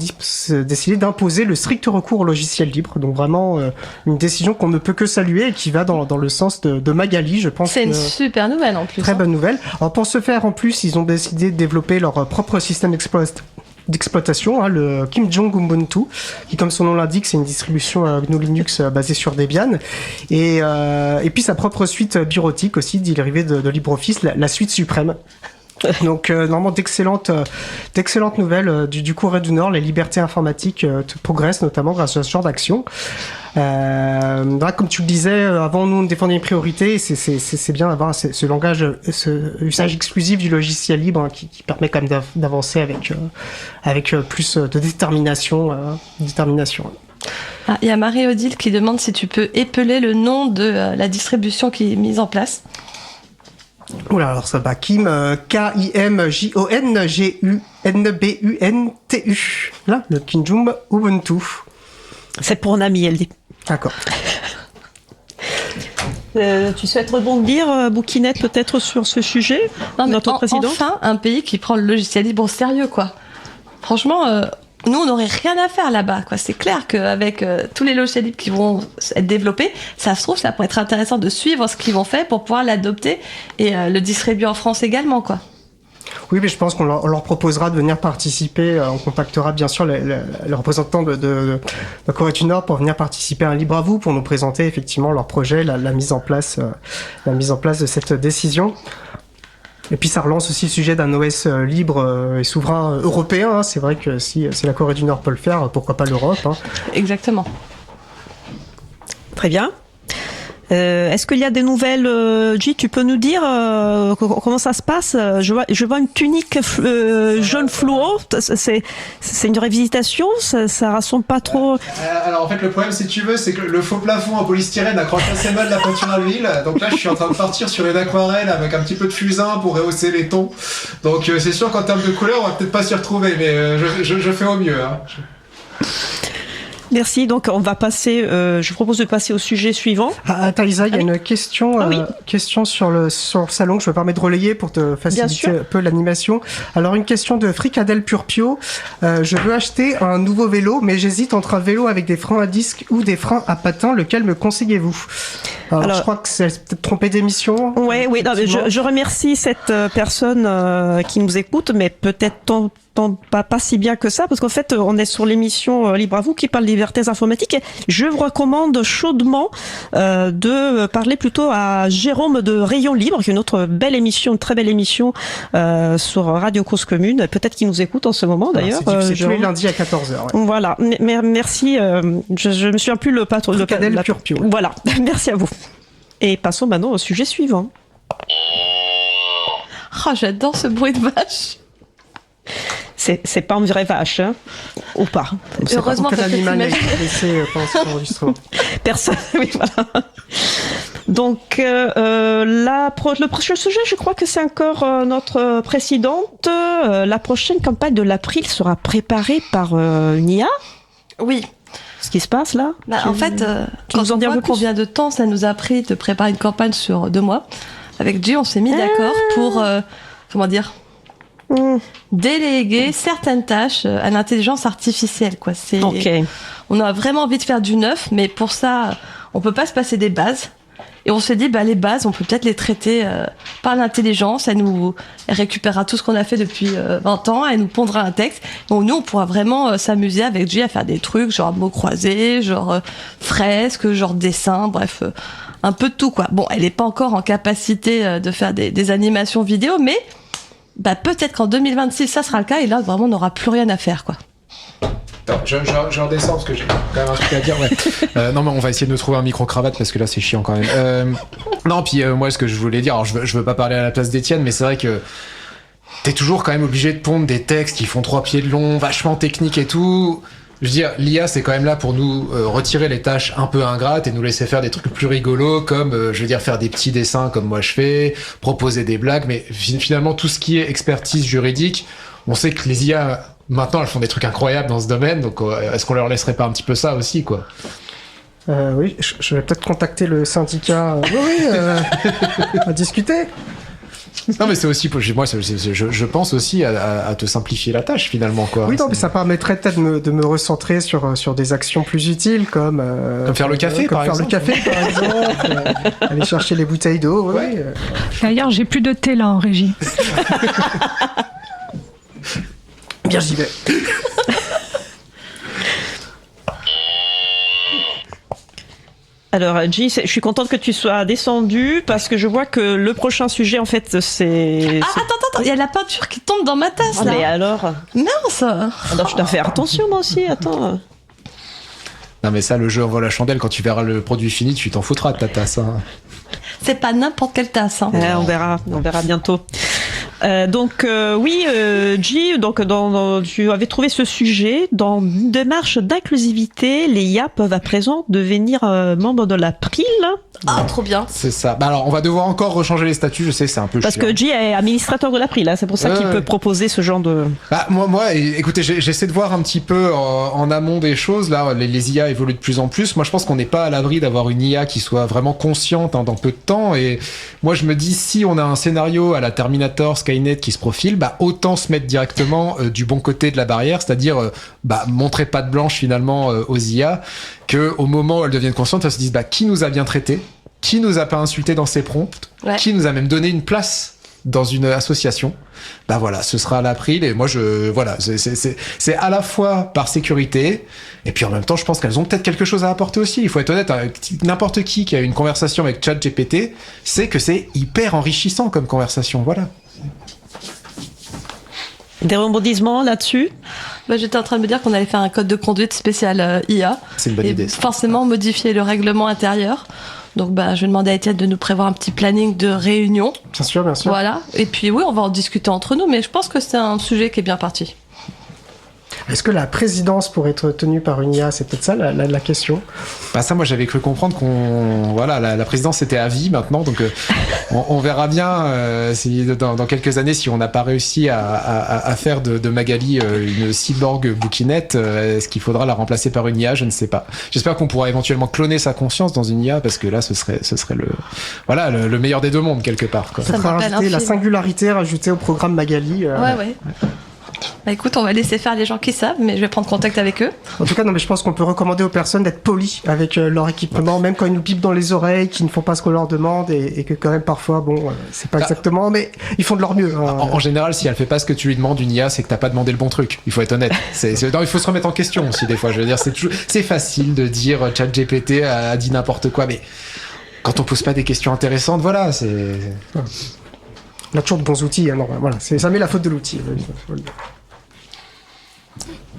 décidé d'imposer le strict recours au logiciel libre. Donc vraiment une décision qu'on ne peut que saluer et qui va dans le sens de Magali, je pense. C'est une super nouvelle en plus. Très bonne nouvelle. Alors pour ce faire en plus, ils ont décidé de développer leur propre système d'exploitation, le Kim Jong Ubuntu, qui comme son nom l'indique, c'est une distribution GNU Linux basée sur Debian, et puis sa propre suite bureautique aussi, dérivée de LibreOffice, la suite suprême. Donc normalement d'excellentes nouvelles du Corée du Nord. Les libertés informatiques progressent notamment grâce à ce genre d'action. Comme tu le disais, avant nous on défendait une priorité. C'est bien d'avoir ce langage, ce usage exclusif du logiciel libre qui permet quand même d'avancer avec plus de détermination. Il y a Marie-Odile qui demande si tu peux épeler le nom de la distribution qui est mise en place. Oula, alors ça va, Kim, KIMJONGUNBUNTU. Là, le Kim Jong Ubuntu. C'est pour Nami, elle dit. D'accord. Tu souhaites rebondir, Bouquinette, peut-être sur ce sujet, notre président? Enfin, un pays qui prend le logiciel libre au sérieux, quoi. Franchement, nous, on n'aurait rien à faire là-bas, quoi. C'est clair qu'avec tous les logiciels libres qui vont être développés, ça se trouve, ça pourrait être intéressant de suivre ce qu'ils vont faire pour pouvoir l'adopter et le distribuer en France également, quoi. Oui, mais je pense qu'on leur proposera de venir participer. On contactera bien sûr les représentants de Corée du Nord pour venir participer à un Libre à vous, pour nous présenter effectivement leur projet, la mise en place de cette décision. Et puis ça relance aussi le sujet d'un OS libre et souverain européen. C'est vrai que si la Corée du Nord peut le faire, pourquoi pas l'Europe. Exactement. Très bien. Est-ce qu'il y a des nouvelles, G, tu peux nous dire comment ça se passe? Je vois une tunique jaune fluo. C'est une révisitation? Ça rassemble pas trop? Alors en fait le problème si tu veux c'est que le faux plafond en polystyrène accroche assez mal la peinture à l'huile. Donc là je suis en train de partir sur une aquarelle avec un petit peu de fusain pour rehausser les tons. Donc c'est sûr qu'en termes de couleur on va peut-être pas s'y retrouver, mais je fais au mieux. Hein. Merci. Donc, on va passer. Je propose de passer au sujet suivant. Taïsa, il y a une question, question sur le salon que je me permets de relayer pour te faciliter un peu l'animation. Alors, une question de Fricadel Purpio. Je veux acheter un nouveau vélo, mais j'hésite entre un vélo avec des freins à disque ou des freins à patins. Lequel me conseillez-vous? Alors, je crois que c'est peut-être trompé d'émission. Oui. Non, mais je remercie cette personne qui nous écoute, mais peut-être pas si bien que ça, parce qu'en fait, on est sur l'émission Libre à vous qui parle des libertés informatiques. Et je vous recommande chaudement de parler plutôt à Jérôme de Rayon Libre, qui est une autre belle émission, une très belle émission sur Radio Cause Commune. Peut-être qu'il nous écoute en ce moment, d'ailleurs. C'est tous les lundis à 14h. Ouais. Voilà. Merci. Je me souviens plus le patron. Fricadel Purpio. Voilà. Merci à vous. Et passons maintenant au sujet suivant. Oh, j'adore ce bruit de vache. C'est pas une vraie vache, hein, ou pas. Heureusement que l'animal t'imagines. est laissé pendant cet enregistrement. Personne, oui, voilà. Donc, le prochain sujet, je crois que c'est encore notre présidente. La prochaine campagne de l'April sera préparée par une IA. Oui. Ce qui se passe là. En fait, quand on voit combien de temps ça nous a pris de préparer une campagne sur 2 mois, avec G, on s'est mis d'accord pour, déléguer certaines tâches à l'intelligence artificielle, quoi. On a vraiment envie de faire du neuf, mais pour ça, on peut pas se passer des bases. Et on s'est dit, les bases, on peut peut-être les traiter par l'intelligence. Elle récupérera tout ce qu'on a fait depuis 20 ans, elle nous pondra un texte. Donc nous, on pourra vraiment s'amuser avec G à faire des trucs, genre mots croisés, genre fresques, genre dessins, bref, un peu de tout, quoi. Bon, elle n'est pas encore en capacité de faire des animations vidéo, mais peut-être qu'en 2026, ça sera le cas, et là, vraiment, on n'aura plus rien à faire, quoi. Attends, je redescends parce que j'ai quand même un truc à dire. Ouais. Non, mais on va essayer de nous trouver un micro-cravate parce que là, c'est chiant quand même. Non, puis moi, ce que je voulais dire, alors je veux pas parler à la place d'Étienne, mais c'est vrai que t'es toujours quand même obligé de pondre des textes qui font 3 pieds de long, vachement techniques et tout. Je veux dire, l'IA, c'est quand même là pour nous retirer les tâches un peu ingrates et nous laisser faire des trucs plus rigolos, comme, faire des petits dessins comme moi je fais, proposer des blagues, mais finalement, tout ce qui est expertise juridique, on sait que les IA, maintenant, elles font des trucs incroyables dans ce domaine, donc est-ce qu'on leur laisserait pas un petit peu ça aussi, quoi? Oui, je vais peut-être contacter le syndicat. À discuter. Non, mais c'est aussi, moi, je pense aussi à te simplifier la tâche, finalement, quoi. Oui, non, mais ça permettrait peut-être de me recentrer sur des actions plus utiles, comme faire le café, par exemple. Aller chercher les bouteilles d'eau, oui. D'ailleurs, j'ai plus de thé, là, en régie. Bien, j'y vais. Alors, G, je suis contente que tu sois descendue parce que je vois que le prochain sujet, en fait, c'est... Attends, il y a la peinture qui tombe dans ma tasse, là. Mais alors? Mince. Alors, je dois faire attention, moi aussi, attends. Non, mais ça, le jeu envoie la chandelle. Quand tu verras le produit fini, tu t'en foutras de ta tasse. Hein. C'est pas n'importe quelle tasse. Hein. On verra bientôt. G, tu avais trouvé ce sujet dans une démarche d'inclusivité. Les IA peuvent à présent devenir membres de l'April. Ah, trop bien. C'est ça. Alors, on va devoir encore rechanger les statuts. Je sais, c'est un peu parce chiant. que G est administrateur de l'April. C'est pour ça qu'il peut proposer ce genre de. Moi, écoutez, j'essaie de voir un petit peu en amont des choses. Là, les IA évoluent de plus en plus. Moi, je pense qu'on n'est pas à l'abri d'avoir une IA qui soit vraiment consciente dans peu de temps. Et moi, je me dis, si on a un scénario à la Terminator, Skynet qui se profile, autant se mettre directement du bon côté de la barrière, c'est-à-dire montrer patte blanche finalement aux IA, que au moment où elles deviennent conscientes, elles se disent qui nous a bien traité, qui nous a pas insulté dans ses prompts, qui nous a même donné une place dans une association. Voilà, ce sera à l'April, et moi c'est à la fois par sécurité, et puis en même temps je pense qu'elles ont peut-être quelque chose à apporter aussi. Il faut être honnête, n'importe qui a une conversation avec ChatGPT sait que c'est hyper enrichissant comme conversation, voilà. Des rebondissements là-dessus? J'étais en train de me dire qu'on allait faire un code de conduite spécial IA. C'est une bonne idée. Forcément modifier le règlement intérieur. Donc je vais demander à Étienne de nous prévoir un petit planning de réunion. Bien sûr, bien sûr. Voilà. Et puis oui, on va en discuter entre nous, mais je pense que c'est un sujet qui est bien parti. Est-ce que la présidence pourrait être tenue par une IA? C'est peut-être ça la question. Ça, moi, j'avais cru comprendre la présidence était à vie maintenant, donc on verra bien si dans quelques années, si on n'a pas réussi à faire de Magali une cyborg bouquinette, est-ce qu'il faudra la remplacer par une IA? Je ne sais pas. J'espère qu'on pourra éventuellement cloner sa conscience dans une IA, parce que là, ce serait le meilleur des deux mondes quelque part, quoi. Ça fera rajouter la singularité rajoutée au programme Magali. Ouais. Écoute, on va laisser faire les gens qui savent, mais je vais prendre contact avec eux. En tout cas, je pense qu'on peut recommander aux personnes d'être polis avec leur équipement, même quand ils nous pipent dans les oreilles, qu'ils ne font pas ce qu'on leur demande et que quand même parfois, c'est pas exactement, mais ils font de leur mieux. En général, si elle fait pas ce que tu lui demandes, une IA, c'est que t'as pas demandé le bon truc. Il faut être honnête. Non, il faut se remettre en question aussi des fois. Je veux dire, c'est facile de dire ChatGPT a dit n'importe quoi, mais quand on pose pas des questions intéressantes, voilà, c'est. On a toujours de bons outils, hein, non, voilà, ça met la faute de l'outil.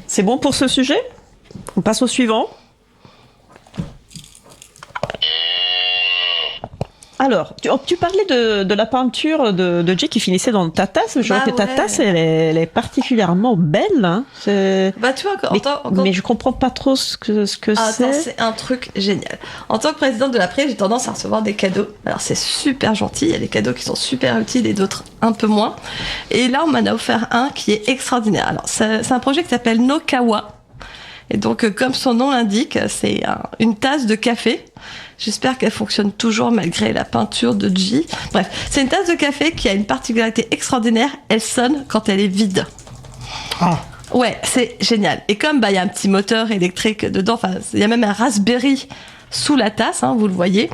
C'est bon pour ce sujet? On passe au suivant. Alors, tu parlais de la peinture de Jay qui finissait dans ta tasse. Je vois que ta tasse, elle est particulièrement belle. Hein. Tu vois, mais je comprends pas trop ce que c'est. C'est un truc génial. En tant que présidente de l'April, j'ai tendance à recevoir des cadeaux. Alors, c'est super gentil. Il y a des cadeaux qui sont super utiles et d'autres un peu moins. Et là, on m'en a offert un qui est extraordinaire. Alors, c'est un projet qui s'appelle Nokawa. Et donc, comme son nom l'indique, c'est une tasse de café. J'espère qu'elle fonctionne toujours malgré la peinture de J. Bref, c'est une tasse de café qui a une particularité extraordinaire. Elle sonne quand elle est vide. Ah. Ouais, c'est génial. Et comme y a un petit moteur électrique dedans, il y a même un Raspberry sous la tasse, hein, vous le voyez.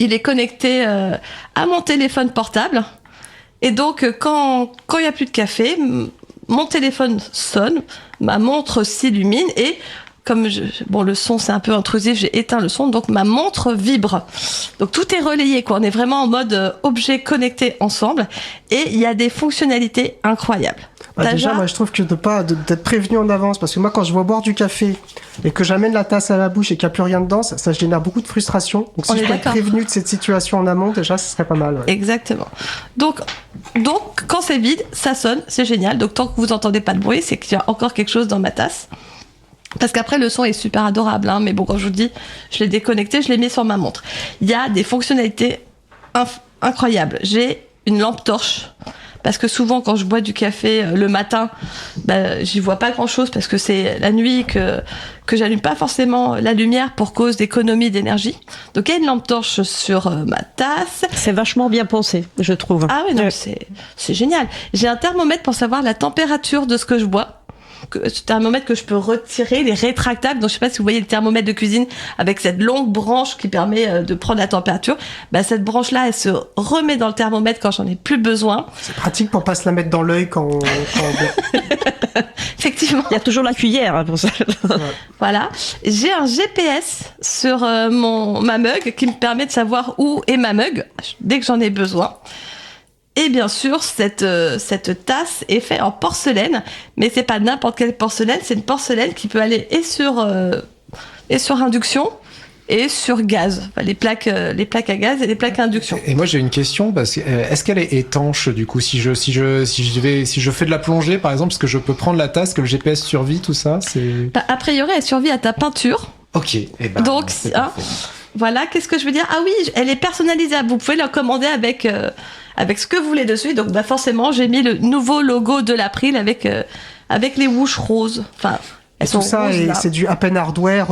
Il est connecté à mon téléphone portable. Et donc, quand il n'y a plus de café, mon téléphone sonne, ma montre s'illumine et comme le son c'est un peu intrusif, j'ai éteint le son, donc ma montre vibre. Donc tout est relayé, quoi. On est vraiment en mode objet connecté ensemble et il y a des fonctionnalités incroyables. Déjà, moi je trouve que d'être prévenu en avance, parce que moi quand je vois boire du café et que j'amène la tasse à la bouche et qu'il n'y a plus rien dedans, ça génère beaucoup de frustration. Donc si je peux être prévenu de cette situation en amont, déjà ce serait pas mal. Ouais. Exactement. Donc quand c'est vide, ça sonne, c'est génial. Donc tant que vous entendez pas de bruit, c'est qu'il y a encore quelque chose dans ma tasse. Parce qu'après, le son est super adorable, hein, mais bon, quand je vous dis, je l'ai déconnecté, je l'ai mis sur ma montre. Il y a des fonctionnalités incroyables. J'ai une lampe torche, parce que souvent, quand je bois du café le matin, j'y vois pas grand-chose, parce que c'est la nuit que j'allume pas forcément la lumière pour cause d'économie d'énergie. Donc, il y a une lampe torche sur ma tasse. C'est vachement bien pensé, je trouve. Ah oui, non, c'est génial. J'ai un thermomètre pour savoir la température de ce que je bois. C'est un thermomètre que je peux retirer, il est rétractable. Donc je sais pas si vous voyez le thermomètre de cuisine avec cette longue branche qui permet de prendre la température. Cette branche-là, elle se remet dans le thermomètre quand j'en ai plus besoin. C'est pratique pour pas se la mettre dans l'œil quand on... Effectivement. Il y a toujours la cuillère pour ça. Voilà. J'ai un GPS sur ma mug qui me permet de savoir où est ma mug dès que j'en ai besoin. Et bien sûr, cette tasse est faite en porcelaine, mais c'est pas n'importe quelle porcelaine, c'est une porcelaine qui peut aller et sur induction et sur gaz, les plaques à gaz et les plaques à induction. Et moi j'ai une question, parce que est-ce qu'elle est étanche du coup si je fais de la plongée par exemple, est-ce que je peux prendre la tasse, que le GPS survit, tout ça, c'est... A priori, elle survit à ta peinture. Ok. Donc voilà, qu'est-ce que je veux dire? Ah oui, elle est personnalisable. Vous pouvez la commander avec ce que vous voulez dessus. Donc forcément, j'ai mis le nouveau logo de l'April avec les wouches roses. Enfin, elles sont ça, roses, là. C'est du open hardware,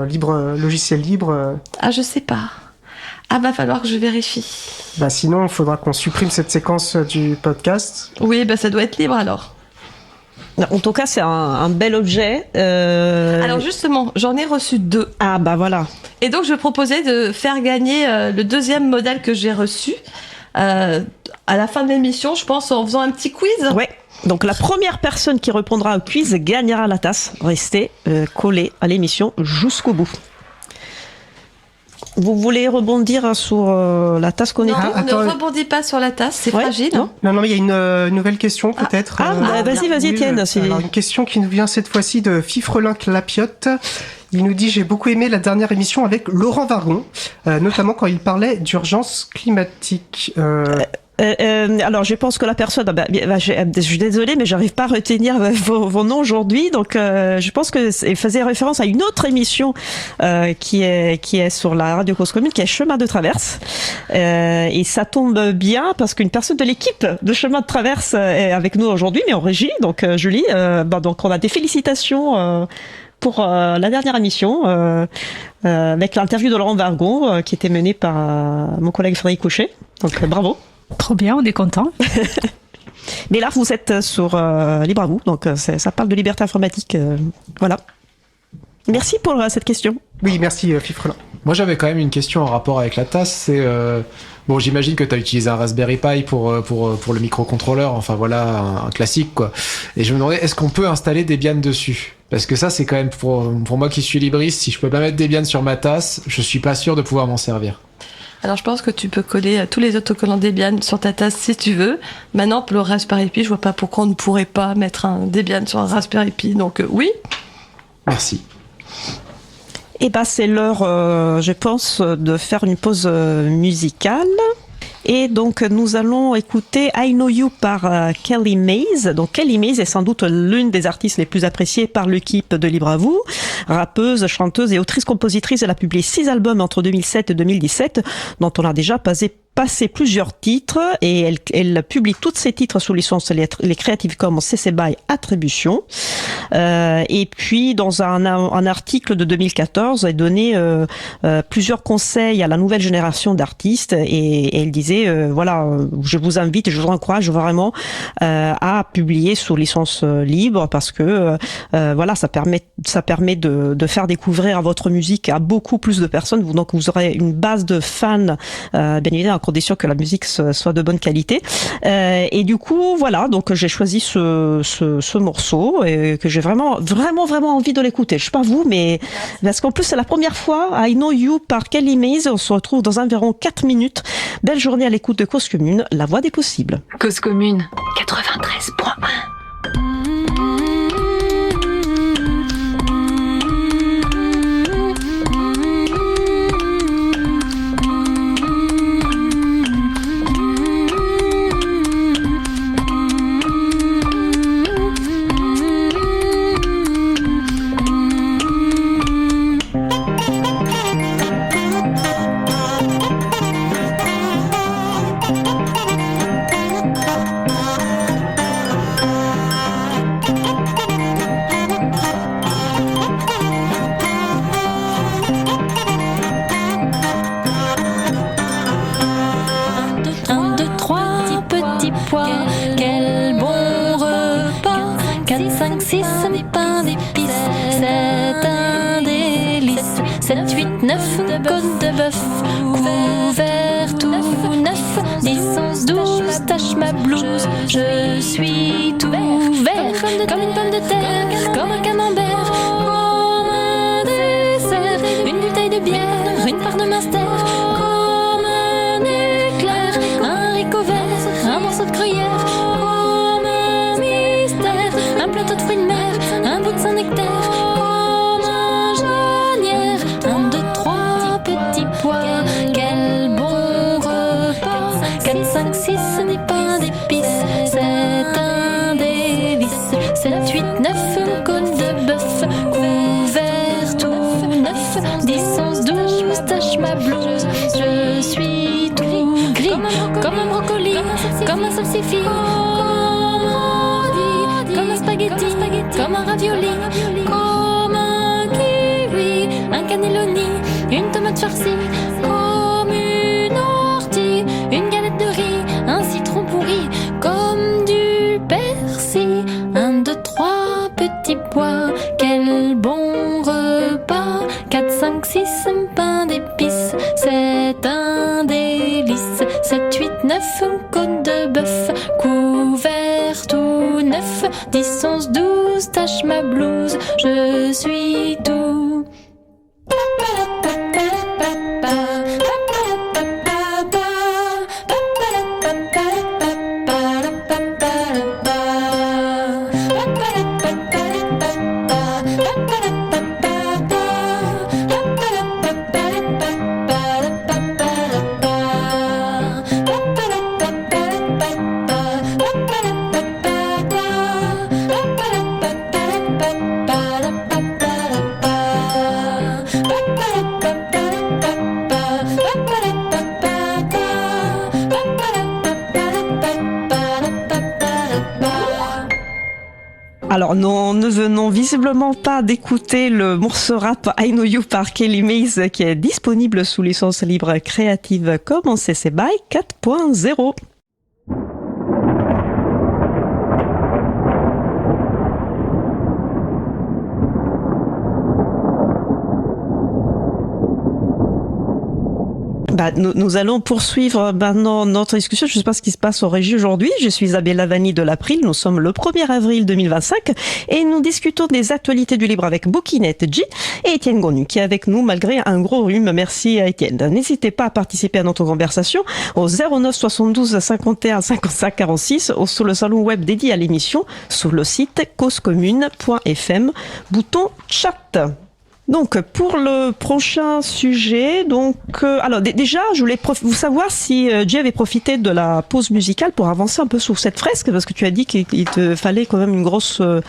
libre, logiciel libre. Ah, je sais pas. Ah, va falloir que je vérifie. Sinon, il faudra qu'on supprime cette séquence du podcast. Oui, ça doit être libre alors. En tout cas, c'est un bel objet. Alors justement, j'en ai reçu 2. Ah voilà. Et donc, je proposais de faire gagner le deuxième modèle que j'ai reçu à la fin de l'émission, je pense, en faisant un petit quiz. Ouais. Donc la première personne qui répondra au quiz gagnera la tasse. Restez collés à l'émission jusqu'au bout. Vous voulez rebondir sur la tasse connectée? Non, ne rebondis pas sur la tasse, c'est fragile. Non, mais il y a une nouvelle question peut-être. Vas-y, Étienne. Alors, une question qui nous vient cette fois-ci de Fifrelin Clapiote. Il nous dit: j'ai beaucoup aimé la dernière émission avec Laurent Vargon, notamment quand il parlait d'urgence climatique. Alors, je pense que la personne, je suis désolée, mais j'arrive pas à retenir vos noms aujourd'hui. Donc, je pense que il faisait référence à une autre émission qui est sur la radio Cause Commune, qui est Chemin de Traverse. Et ça tombe bien parce qu'une personne de l'équipe de Chemin de Traverse est avec nous aujourd'hui, mais en régie. Donc, Julie, donc on a des félicitations. Pour la dernière émission, avec l'interview de Laurent Vargon, qui était menée par mon collègue Frédéric Couchet. Donc, bravo. Trop bien, on est content. Mais là, vous êtes sur Libre à vous, donc ça parle de liberté informatique. Voilà. Merci pour cette question. Oui, merci Fifrelin. Moi, j'avais quand même une question en rapport avec la tasse. C'est bon, j'imagine que tu as utilisé un Raspberry Pi pour le microcontrôleur. Enfin voilà, un classique quoi. Et je me demandais, est-ce qu'on peut installer Debian dessus? Parce que ça, c'est quand même pour moi qui suis libriste, si je peux pas mettre Debian sur ma tasse, je suis pas sûr de pouvoir m'en servir. Alors je pense que tu peux coller tous les autocollants Debian sur ta tasse si tu veux. Maintenant, pour le Raspberry Pi, je vois pas pourquoi on ne pourrait pas mettre un Debian sur un Raspberry Pi. Donc oui. Merci. Et c'est l'heure, je pense, de faire une pause musicale. Et donc, nous allons écouter I Know You par Kelly Mays. Donc, Kelly Mays est sans doute l'une des artistes les plus appréciées par l'équipe de Libre à vous. Rappeuse, chanteuse et autrice-compositrice, elle a publié 6 albums entre 2007 et 2017, dont on a déjà passé plusieurs titres, et elle publie tous ses titres sous licence les Creative Commons CC BY Attribution. Et puis dans un article de 2014, elle donnait plusieurs conseils à la nouvelle génération d'artistes, et elle disait voilà, je vous invite et je vous encourage vraiment à publier sous licence libre, parce que voilà, ça permet de faire découvrir votre musique à beaucoup plus de personnes. Donc vous aurez une base de fans, bien évidemment, à condition que la musique soit de bonne qualité. Et du coup, voilà, donc j'ai choisi ce morceau, et que j'ai vraiment envie de l'écouter. Je sais pas vous, mais parce qu'en plus c'est la première fois. I Know You par Kelly Mays. On se retrouve dans environ 4 minutes. Belle journée à l'écoute de Cause Commune, la voix des possibles. Cause Commune 93.1. Quel bon repas, 4, 5, 6, pain d'épices, c'est un délice. 7, 8, 9, côte de bœuf, couvert tout neuf. 10, 11, 12, tâche ma blouse, je suis tout vert, comme une pomme de terre, comme un camembert, comme un dessert, une bouteille de bière, une part de Munster, comme un éclair, un haricot vert, un morceau de gruyère, comme un mystère, un plateau de fruits de mer, un bout de Saint-Nectaire, comme un genière. 1, 2, 3 petits pois, quel bon repas. 4, 5, 6, des pains d'épices, c'est un délice. 7, 8, 9, côte de bœuf, couvert tout neuf. 10, 11, 12, tâche ma blouse, je suis tout gris, comme un brocoli, comme un salsifis, comme un radis, comme un spaghetti, comme un ravioli, comme un kiwi, un cannelloni, une tomate farcie, comme une ortie, une galette de riz, un citron pourri, comme du persil. 1, 2, 3 petits pois, quel bon repas. 4, 5, 6, pain d'épices, c'est un délice. 7, 8, 9, côte de bœuf, couvert tout neuf. 10, 11, 12, tâche ma blouse, je suis tout. Pa, pa, pa, pa, pa, pa. Alors, nous ne venons visiblement pas d'écouter le morceau rap I Know You par Kelly Mays qui est disponible sous licence libre Creative Commons CC BY 4.0. Nous allons poursuivre maintenant notre discussion. Je ne sais pas ce qui se passe au régie aujourd'hui. Je suis Isabelle Lavani de l'April. Nous sommes le 1er avril 2025 et nous discutons des actualités du libre avec Bouquinette J et Étienne Gonu qui est avec nous malgré un gros rhume. Merci à Étienne. N'hésitez pas à participer à notre conversation au 09 72 51 55 46 ou sur le salon web dédié à l'émission sur le site causecommune.fm, bouton chat. Donc, pour le prochain sujet, alors déjà, je voulais vous savoir si Jay avait profité de la pause musicale pour avancer un peu sur cette fresque, parce que tu as dit qu'il te fallait quand même une grosse heure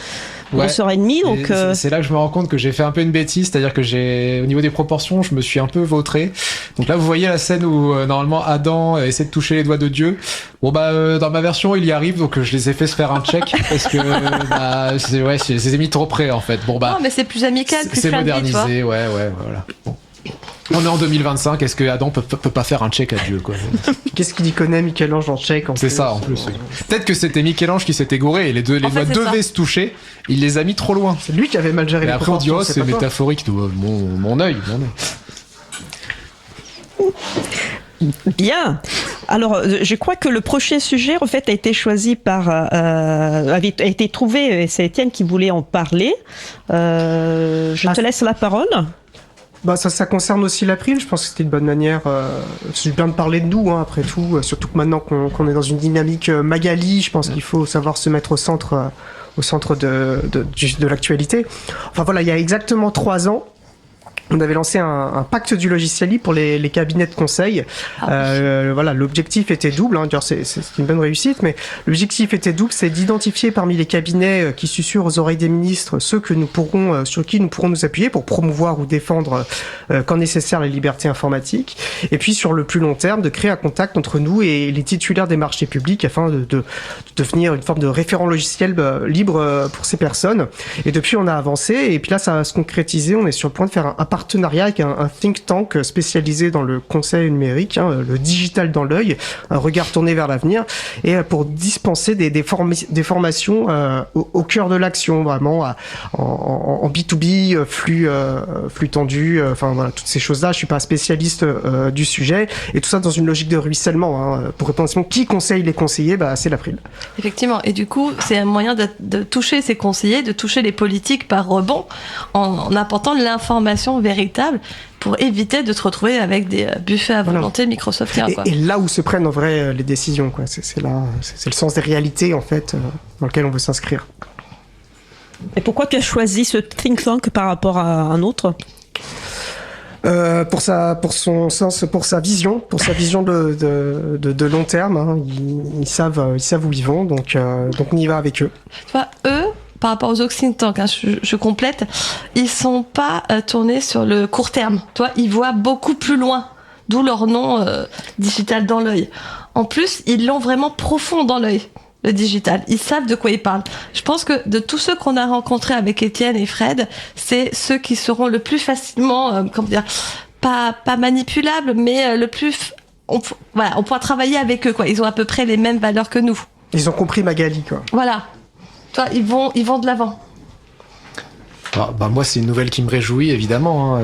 et demie. Donc, c'est là que je me rends compte que j'ai fait un peu une bêtise, c'est-à-dire que au niveau des proportions, je me suis un peu vautré. Donc là, vous voyez la scène où normalement Adam essaie de toucher les doigts de Dieu. Bon dans ma version, il y arrive, donc je les ai fait se faire un check parce que je les ai mis trop près en fait. Non, mais c'est plus amical, plus c'est friendly, modernisé, ouais, voilà. Bon. On est en 2025, est-ce que Adam peut pas faire un check à Dieu, quoi? Qu'est-ce qu'il y connaît, Michel-Ange, en check? C'est ça, en plus. Oui. Peut-être que c'était Michel-Ange qui s'était gouré et les doigts devaient se toucher. Il les a mis trop loin. C'est lui qui avait mal géré les proportions. Et après, on dit, c'est métaphorique. Mon œil. Bien. Alors, je crois que le prochain sujet, en fait, a été choisi a été trouvé, et c'est Étienne qui voulait en parler. Je te laisse la parole. Ça concerne aussi l'April. Je pense que c'était une bonne manière. C'est bien de parler de nous, hein, après tout. Surtout que maintenant qu'on est dans une dynamique Magali, je pense qu'il faut savoir se mettre au centre de l'actualité. Enfin voilà, il y a exactement 3 ans, on avait lancé un pacte du logiciel libre pour les cabinets de conseil. Voilà, l'objectif était double. Hein, c'est une bonne réussite, mais l'objectif était double, c'est d'identifier parmi les cabinets qui susurrent aux oreilles des ministres ceux que sur qui nous pourrons nous appuyer pour promouvoir ou défendre quand nécessaire les libertés informatiques. Et puis sur le plus long terme, de créer un contact entre nous et les titulaires des marchés publics afin de devenir une forme de référent logiciel libre pour ces personnes. Et depuis, on a avancé. Et puis là, ça va se concrétiser. On est sur le point de faire un partenariat avec un think tank spécialisé dans le conseil numérique, hein, le digital dans l'œil, un regard tourné vers l'avenir, et pour dispenser des formations au cœur de l'action, vraiment en B2B, flux tendu, enfin voilà, toutes ces choses-là. Je suis pas un spécialiste du sujet, et tout ça dans une logique de ruissellement. Hein, pour répondre à la question, qui conseille les conseillers, c'est l'April. Effectivement, et du coup, c'est un moyen de toucher ces conseillers, de toucher les politiques par rebond, en apportant de l'information véritable pour éviter de se retrouver avec des buffets à volonté Microsoft. Et là où se prennent en vrai les décisions, quoi. C'est le sens des réalités en fait dans lequel on veut s'inscrire. Et pourquoi tu as choisi ce think tank par rapport à un autre? Pour sa vision de long terme, hein. Ils savent où ils vont, donc on y va avec eux. Tu vois, eux, par rapport aux autres think tanks, hein, je complète, ils sont pas tournés sur le court terme. Tu vois, ils voient beaucoup plus loin, d'où leur nom digital dans l'œil. En plus, ils l'ont vraiment profond dans l'œil, le digital. Ils savent de quoi ils parlent. Je pense que de tous ceux qu'on a rencontrés avec Étienne et Fred, c'est ceux qui seront le plus facilement, pas manipulables, mais le plus, on pourra travailler avec eux, quoi. Ils ont à peu près les mêmes valeurs que nous. Ils ont compris Magali, quoi. Voilà. Toi, ils vont de l'avant. Moi, c'est une nouvelle qui me réjouit, évidemment. Hein.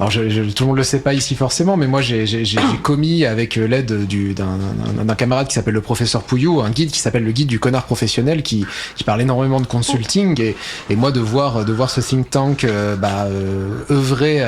Alors, tout le monde le sait pas ici forcément, mais moi, j'ai commis avec l'aide d'un camarade qui s'appelle le professeur Pouillou, un guide qui s'appelle le guide du connard professionnel, qui parle énormément de consulting, et moi de voir ce think tank œuvrer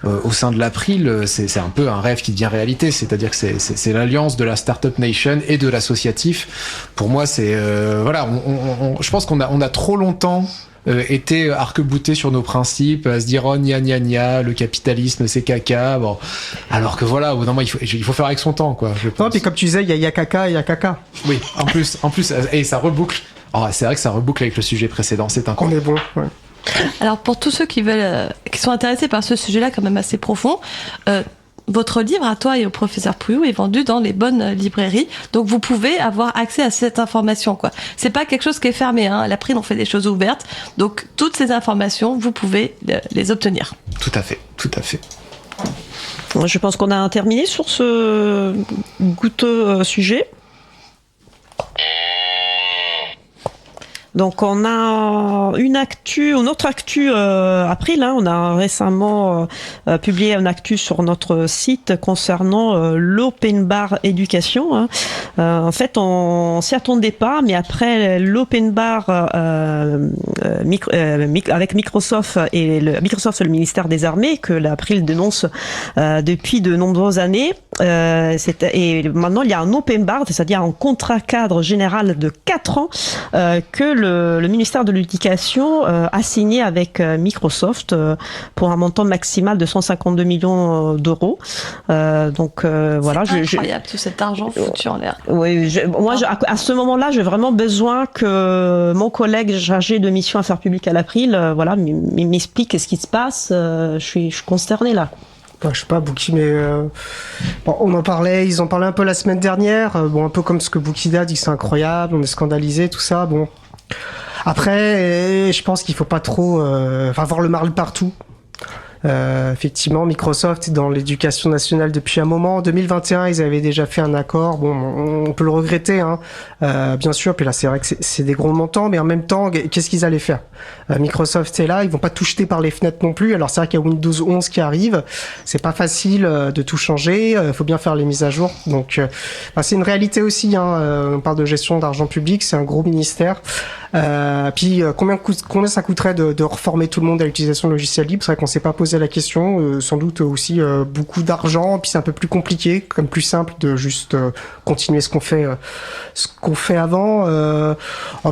au sein de l'April, c'est un peu un rêve qui devient réalité. C'est-à-dire que c'est l'alliance de la startup nation et de l'associatif. Pour moi, c'est je pense qu'on a trop longtemps été arc-boutés sur nos principes, à se dire oh gna gna gna, le capitalisme c'est caca, bon, alors que voilà, au bout d'un moment il faut faire avec son temps, quoi. Non, puis comme tu disais, il y a caca et il y a caca. Oui, en plus, et ça reboucle. Oh, c'est vrai que ça reboucle avec le sujet précédent, c'est incroyable. On est bon, ouais. Alors pour tous ceux qui sont intéressés par ce sujet-là quand même assez profond, votre livre à toi et au professeur Pouillou est vendu dans les bonnes librairies. Donc vous pouvez avoir accès à cette information, quoi. C'est pas quelque chose qui est fermé, hein. À l'April, on fait des choses ouvertes. Donc toutes ces informations, vous pouvez les obtenir. Tout à fait, tout à fait. Je pense qu'on a terminé sur ce goûteux sujet. Donc on a une autre actu April, hein. On a récemment publié une actu sur notre site concernant l'open bar éducation, hein. En fait, on s'y attendait pas, mais après l'open bar avec Microsoft et le ministère des Armées que l'April dénonce depuis de nombreuses années, et maintenant il y a un open bar, c'est-à-dire un contrat cadre général de 4 ans que le ministère de l'Éducation a signé avec Microsoft pour un montant maximal de 152 millions d'euros. Donc voilà. C'est incroyable tout cet argent foutu en l'air. Oui, à ce moment-là, j'ai vraiment besoin que mon collègue chargé de mission affaires publiques à l'April, voilà, m'explique ce qui se passe. Je suis consternée là. Je sais pas, Bouki, mais bon, ils en parlaient un peu la semaine dernière. Bon, un peu comme ce que Boukida a dit, c'est incroyable, on est scandalisé, tout ça. Bon, après, je pense qu'il faut pas trop voir le mal partout. Effectivement, Microsoft est dans l'éducation nationale depuis un moment. En 2021, ils avaient déjà fait un accord. Bon, on peut le regretter, hein. Bien sûr. Puis là, c'est vrai que c'est des gros montants, mais en même temps, qu'est-ce qu'ils allaient faire? Microsoft est là, ils vont pas tout jeter par les fenêtres non plus. Alors c'est vrai qu'il y a Windows 11 qui arrive. C'est pas facile de tout changer. Faut bien faire les mises à jour. Donc, c'est une réalité aussi, hein. On parle de gestion d'argent public, c'est un gros ministère. Puis combien ça coûterait de reformer tout le monde à l'utilisation de logiciels libres? C'est vrai qu'on s'est pas posé la question. Sans doute aussi beaucoup d'argent. Puis c'est un peu plus compliqué, comme plus simple de juste continuer ce qu'on fait avant.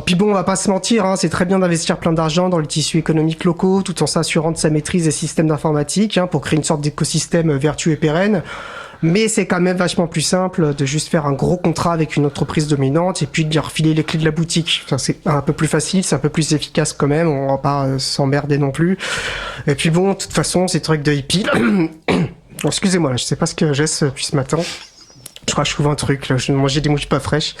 Puis bon, on va pas se mentir, hein, c'est très bien d'investir plein d'argent dans les tissus économiques locaux, tout en s'assurant de sa maîtrise des systèmes d'informatique, hein, pour créer une sorte d'écosystème vertueux et pérenne. Mais c'est quand même vachement plus simple de juste faire un gros contrat avec une entreprise dominante et puis de lui refiler les clés de la boutique. Enfin, c'est un peu plus facile, c'est un peu plus efficace quand même, on va pas s'emmerder non plus. Et puis bon, de toute façon, ces trucs de hippie... Bon, excusez-moi, là, je sais pas ce que j'ai depuis ce matin. Je crois que je trouve un truc, là. Je mangeais des mouches pas fraîches.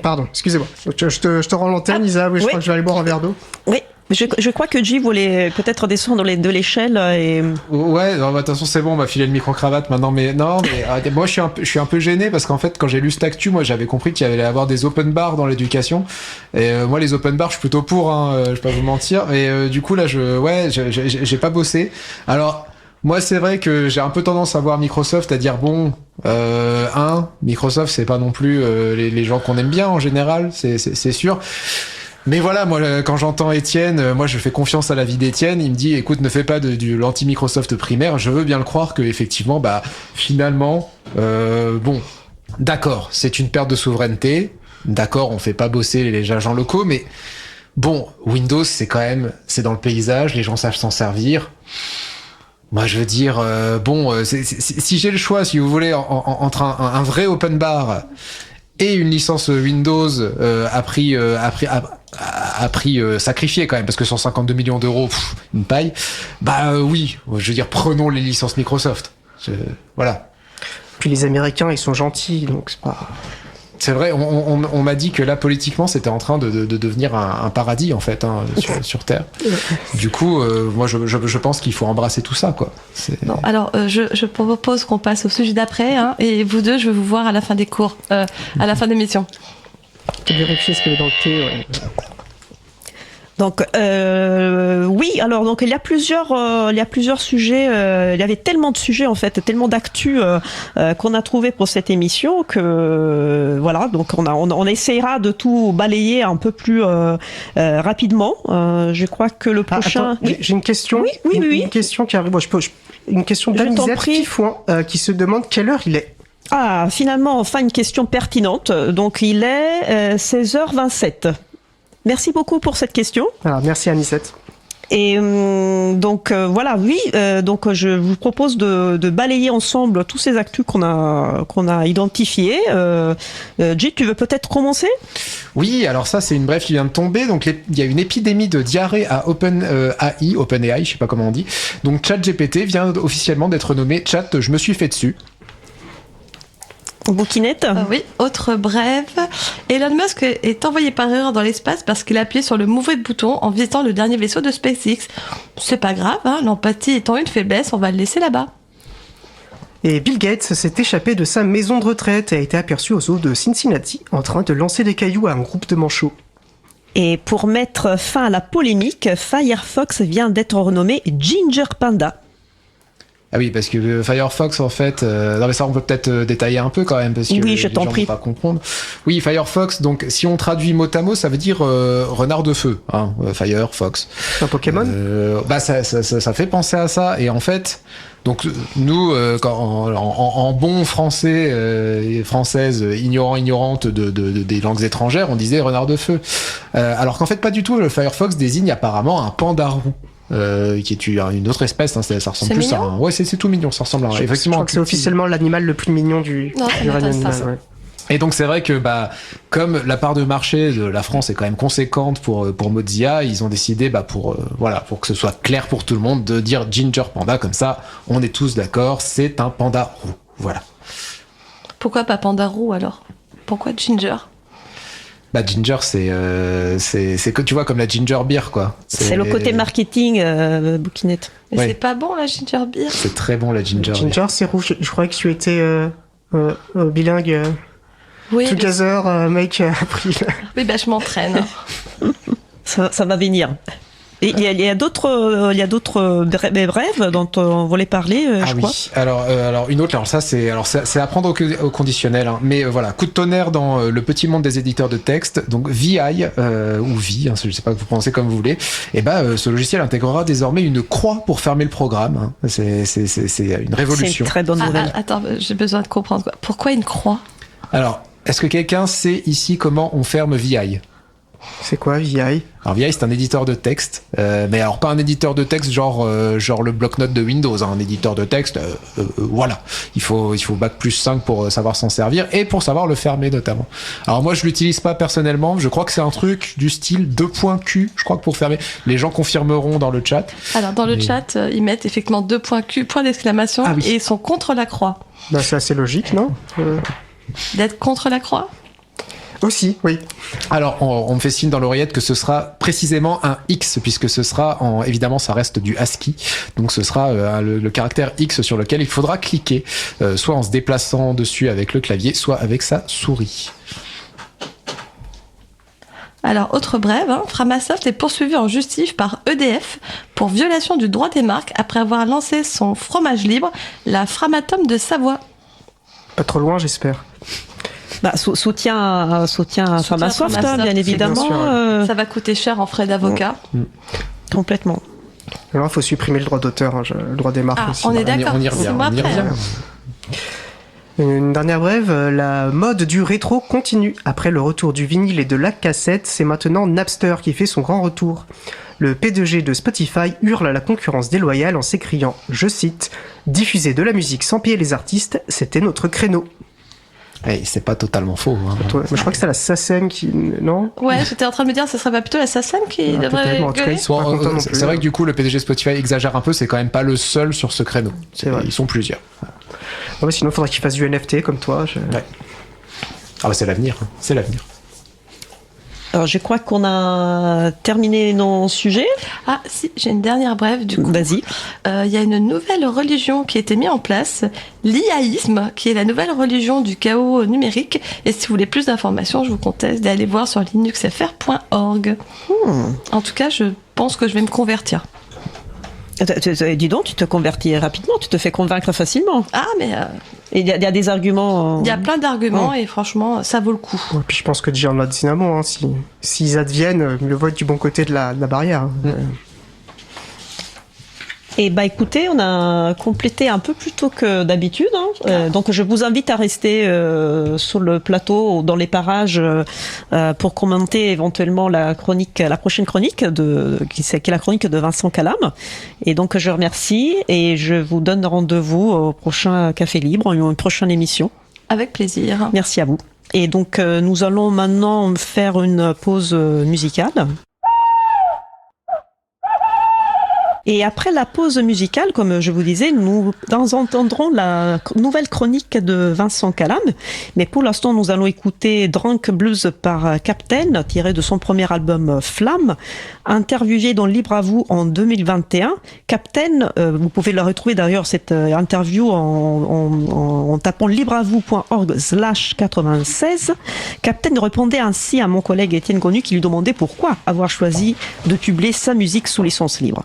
Pardon, excusez-moi. Je te rends l'antenne, Isa. Oui, je crois que je vais aller boire un verre d'eau. Oui. Je crois que J voulait peut-être descendre de l'échelle et... Ouais, non, attention, c'est bon, on m'a filé le micro-cravate maintenant, mais non, mais moi je suis un peu gêné parce qu'en fait, quand j'ai lu cette actu, moi j'avais compris qu'il y allait avoir des open bars dans l'éducation. Et moi, les open bars, je suis plutôt pour, hein, je vais pas vous mentir. Et du coup, là, j'ai pas bossé. Alors, moi, c'est vrai que j'ai un peu tendance à voir Microsoft à dire bon, Microsoft, c'est pas non plus les gens qu'on aime bien en général, c'est sûr. Mais voilà, moi, quand j'entends Étienne, moi, je fais confiance à l'avis d'Étienne. Il me dit, écoute, ne fais pas de l'anti-Microsoft primaire. Je veux bien le croire que effectivement, finalement, bon, d'accord, c'est une perte de souveraineté. D'accord, on fait pas bosser les agents locaux, mais bon, Windows, c'est dans le paysage, les gens savent s'en servir. Moi, je veux dire, si j'ai le choix, si vous voulez, entre un vrai open bar et une licence Windows à prix sacrifié quand même, parce que 152 millions d'euros, une paille, oui, je veux dire, prenons les licences Microsoft. Voilà. Puis les Américains, ils sont gentils, donc c'est pas... C'est vrai, on m'a dit que là, politiquement, c'était en train de devenir un paradis, en fait, hein, sur Terre. Du coup, moi, je pense qu'il faut embrasser tout ça, quoi. Non, alors, je propose qu'on passe au sujet d'après, hein, et vous deux, je vais vous voir à la fin des cours, à la fin des missions. Vérifier ce qu'il y a dans le thé, ouais. Donc oui, alors donc il y a plusieurs sujets. Il y avait tellement de sujets en fait, tellement d'actu qu'on a trouvé pour cette émission que voilà. Donc on essaiera de tout balayer un peu plus rapidement. Je crois que le prochain. Attends, j'ai une question. Oui. Une question qui arrive. Une question d'Anisette Pifouin qui se demande quelle heure il est. Ah, finalement, enfin une question pertinente. Donc il est 16h27. Merci beaucoup pour cette question. Alors, merci Anisette. Et donc voilà, oui. Donc je vous propose de balayer ensemble tous ces actus qu'on a identifiés. Jay, tu veux peut-être commencer ? Oui, alors ça c'est une brève qui vient de tomber. Donc il y a une épidémie de diarrhée à OpenAI, je sais pas comment on dit. Donc ChatGPT vient officiellement d'être nommé Chat. Je me suis fait dessus. Bouquinette ? Oui, autre brève. Elon Musk est envoyé par erreur dans l'espace parce qu'il a appuyé sur le mauvais bouton en visitant le dernier vaisseau de SpaceX. C'est pas grave, hein, l'empathie étant une faiblesse, on va le laisser là-bas. Et Bill Gates s'est échappé de sa maison de retraite et a été aperçu au zoo de Cincinnati en train de lancer des cailloux à un groupe de manchots. Et pour mettre fin à la polémique, Firefox vient d'être renommé Ginger Panda. Ah oui, parce que Firefox, en fait... non mais ça, on peut peut-être détailler un peu quand même, parce que oui, je t'en prie. vont pas comprendre. Oui, Firefox, donc si on traduit mot à mot, ça veut dire renard de feu, hein, Firefox. C'est un Pokémon ? Ça fait penser à ça, et en fait... Donc nous, en bon français, française, ignorante des langues étrangères, on disait renard de feu. Alors qu'en fait, pas du tout. Le Firefox désigne apparemment un panda roux. Qui est une autre espèce, hein, ça ressemble c'est plus mignon. à un... Ouais, c'est tout mignon, ça ressemble à un... Effectivement, je crois que c'est officiellement l'animal le plus mignon du règne animal. Ouais. Et donc c'est vrai que comme la part de marché de la France est quand même conséquente pour Mozilla, ils ont décidé pour que ce soit clair pour tout le monde de dire Ginger Panda, comme ça on est tous d'accord, c'est un panda roux. Voilà. Pourquoi pas panda roux alors ? Pourquoi Ginger ? Ginger, c'est que tu vois comme la ginger beer, quoi. C'est le côté marketing, Bouquinette. Mais ouais. c'est pas bon la ginger beer. C'est très bon la ginger beer. Ginger, c'est rouge. Je croyais que tu étais bilingue. Oui, Together, make April. Oui, je m'entraîne. Ça va venir. Et il y a d'autres brèves dont on voulait parler, je crois. Alors une autre. Alors ça c'est à prendre au conditionnel. Hein. Mais voilà, coup de tonnerre dans le petit monde des éditeurs de texte. Donc VI ou Vi, hein, je sais pas que vous prononcez comme vous voulez. Et ce logiciel intégrera désormais une croix pour fermer le programme. Hein. C'est une révolution. C'est une très bonne nouvelle. Attends, j'ai besoin de comprendre. Pourquoi une croix ? Alors, est-ce que quelqu'un sait ici comment on ferme VI ? C'est quoi VI ? Alors VI, c'est un éditeur de texte, mais alors pas un éditeur de texte genre le bloc-notes de Windows, hein, un éditeur de texte, voilà. Il faut Bac+5 pour savoir s'en servir et pour savoir le fermer notamment. Alors moi je l'utilise pas personnellement, je crois que c'est un truc du style 2.Q, je crois que pour fermer, les gens confirmeront dans le chat. Alors dans le chat, ils mettent effectivement 2.Q, point d'exclamation, et ils sont contre la croix. C'est assez logique, non ? D'être contre la croix ? Aussi, oui. Alors, on me fait signe dans l'oreillette que ce sera précisément un X, puisque ce sera, évidemment, ça reste du ASCII, donc ce sera le caractère X sur lequel il faudra cliquer, soit en se déplaçant dessus avec le clavier, soit avec sa souris. Alors, autre brève, Framasoft est poursuivi en justice par EDF pour violation du droit des marques après avoir lancé son fromage libre, la Framatome de Savoie. Pas trop loin, j'espère. Soutien à Framasoft, bien évidemment. Bien sûr. Ça va coûter cher en frais d'avocat. Complètement. Alors, il faut supprimer le droit d'auteur, le droit des marques aussi. On est d'accord, on y revient. Une dernière brève, la mode du rétro continue. Après le retour du vinyle et de la cassette, c'est maintenant Napster qui fait son grand retour. Le PDG de Spotify hurle à la concurrence déloyale en s'écriant, je cite, « Diffuser de la musique sans payer les artistes, c'était notre créneau ». C'est pas totalement faux. Hein. Mais je crois que c'est la SACEM qui... Non ? Ouais, j'étais en train de me dire, ce serait pas plutôt la SACEM qui devrait gueuler ? C'est vrai que du coup, le PDG Spotify exagère un peu, c'est quand même pas le seul sur ce créneau. Ils sont plusieurs. Sinon, il faudrait qu'il fasse du NFT comme toi. Ouais. C'est l'avenir. Hein. C'est l'avenir. Alors, je crois qu'on a terminé nos sujets. Ah, si, j'ai une dernière brève, du coup. Vas-y. Il y a une nouvelle religion qui a été mise en place, l'IAïsme, qui est la nouvelle religion du chaos numérique. Et si vous voulez plus d'informations, je vous conseille d'aller voir sur linuxfr.org. En tout cas, je pense que je vais me convertir. Dis donc, tu te convertis rapidement, tu te fais convaincre facilement. Ah, mais... Il y a des arguments... Il y a plein d'arguments et franchement, ça vaut le coup. Ouais, puis je pense que déjà on a dynamo, s'ils adviennent, le vote du bon côté de la barrière. Et écoutez, on a complété un peu plus tôt que d'habitude. Donc je vous invite à rester sur le plateau ou dans les parages pour commenter éventuellement la prochaine chronique qui est la chronique de Vincent Calam. Et donc je remercie et je vous donne rendez-vous au prochain Café Libre, une prochaine émission. Avec plaisir. Merci à vous. Et donc nous allons maintenant faire une pause musicale. Et après la pause musicale, comme je vous disais, nous entendrons la nouvelle chronique de Vincent Calam. Mais pour l'instant, nous allons écouter Drunk Blues par Captain, tiré de son premier album Flamme, interviewé dans Libre à vous en 2021. Captain, vous pouvez le retrouver d'ailleurs cette interview en tapant libreavou.org/96. Captain répondait ainsi à mon collègue Étienne Gonu qui lui demandait pourquoi avoir choisi de publier sa musique sous licence libre.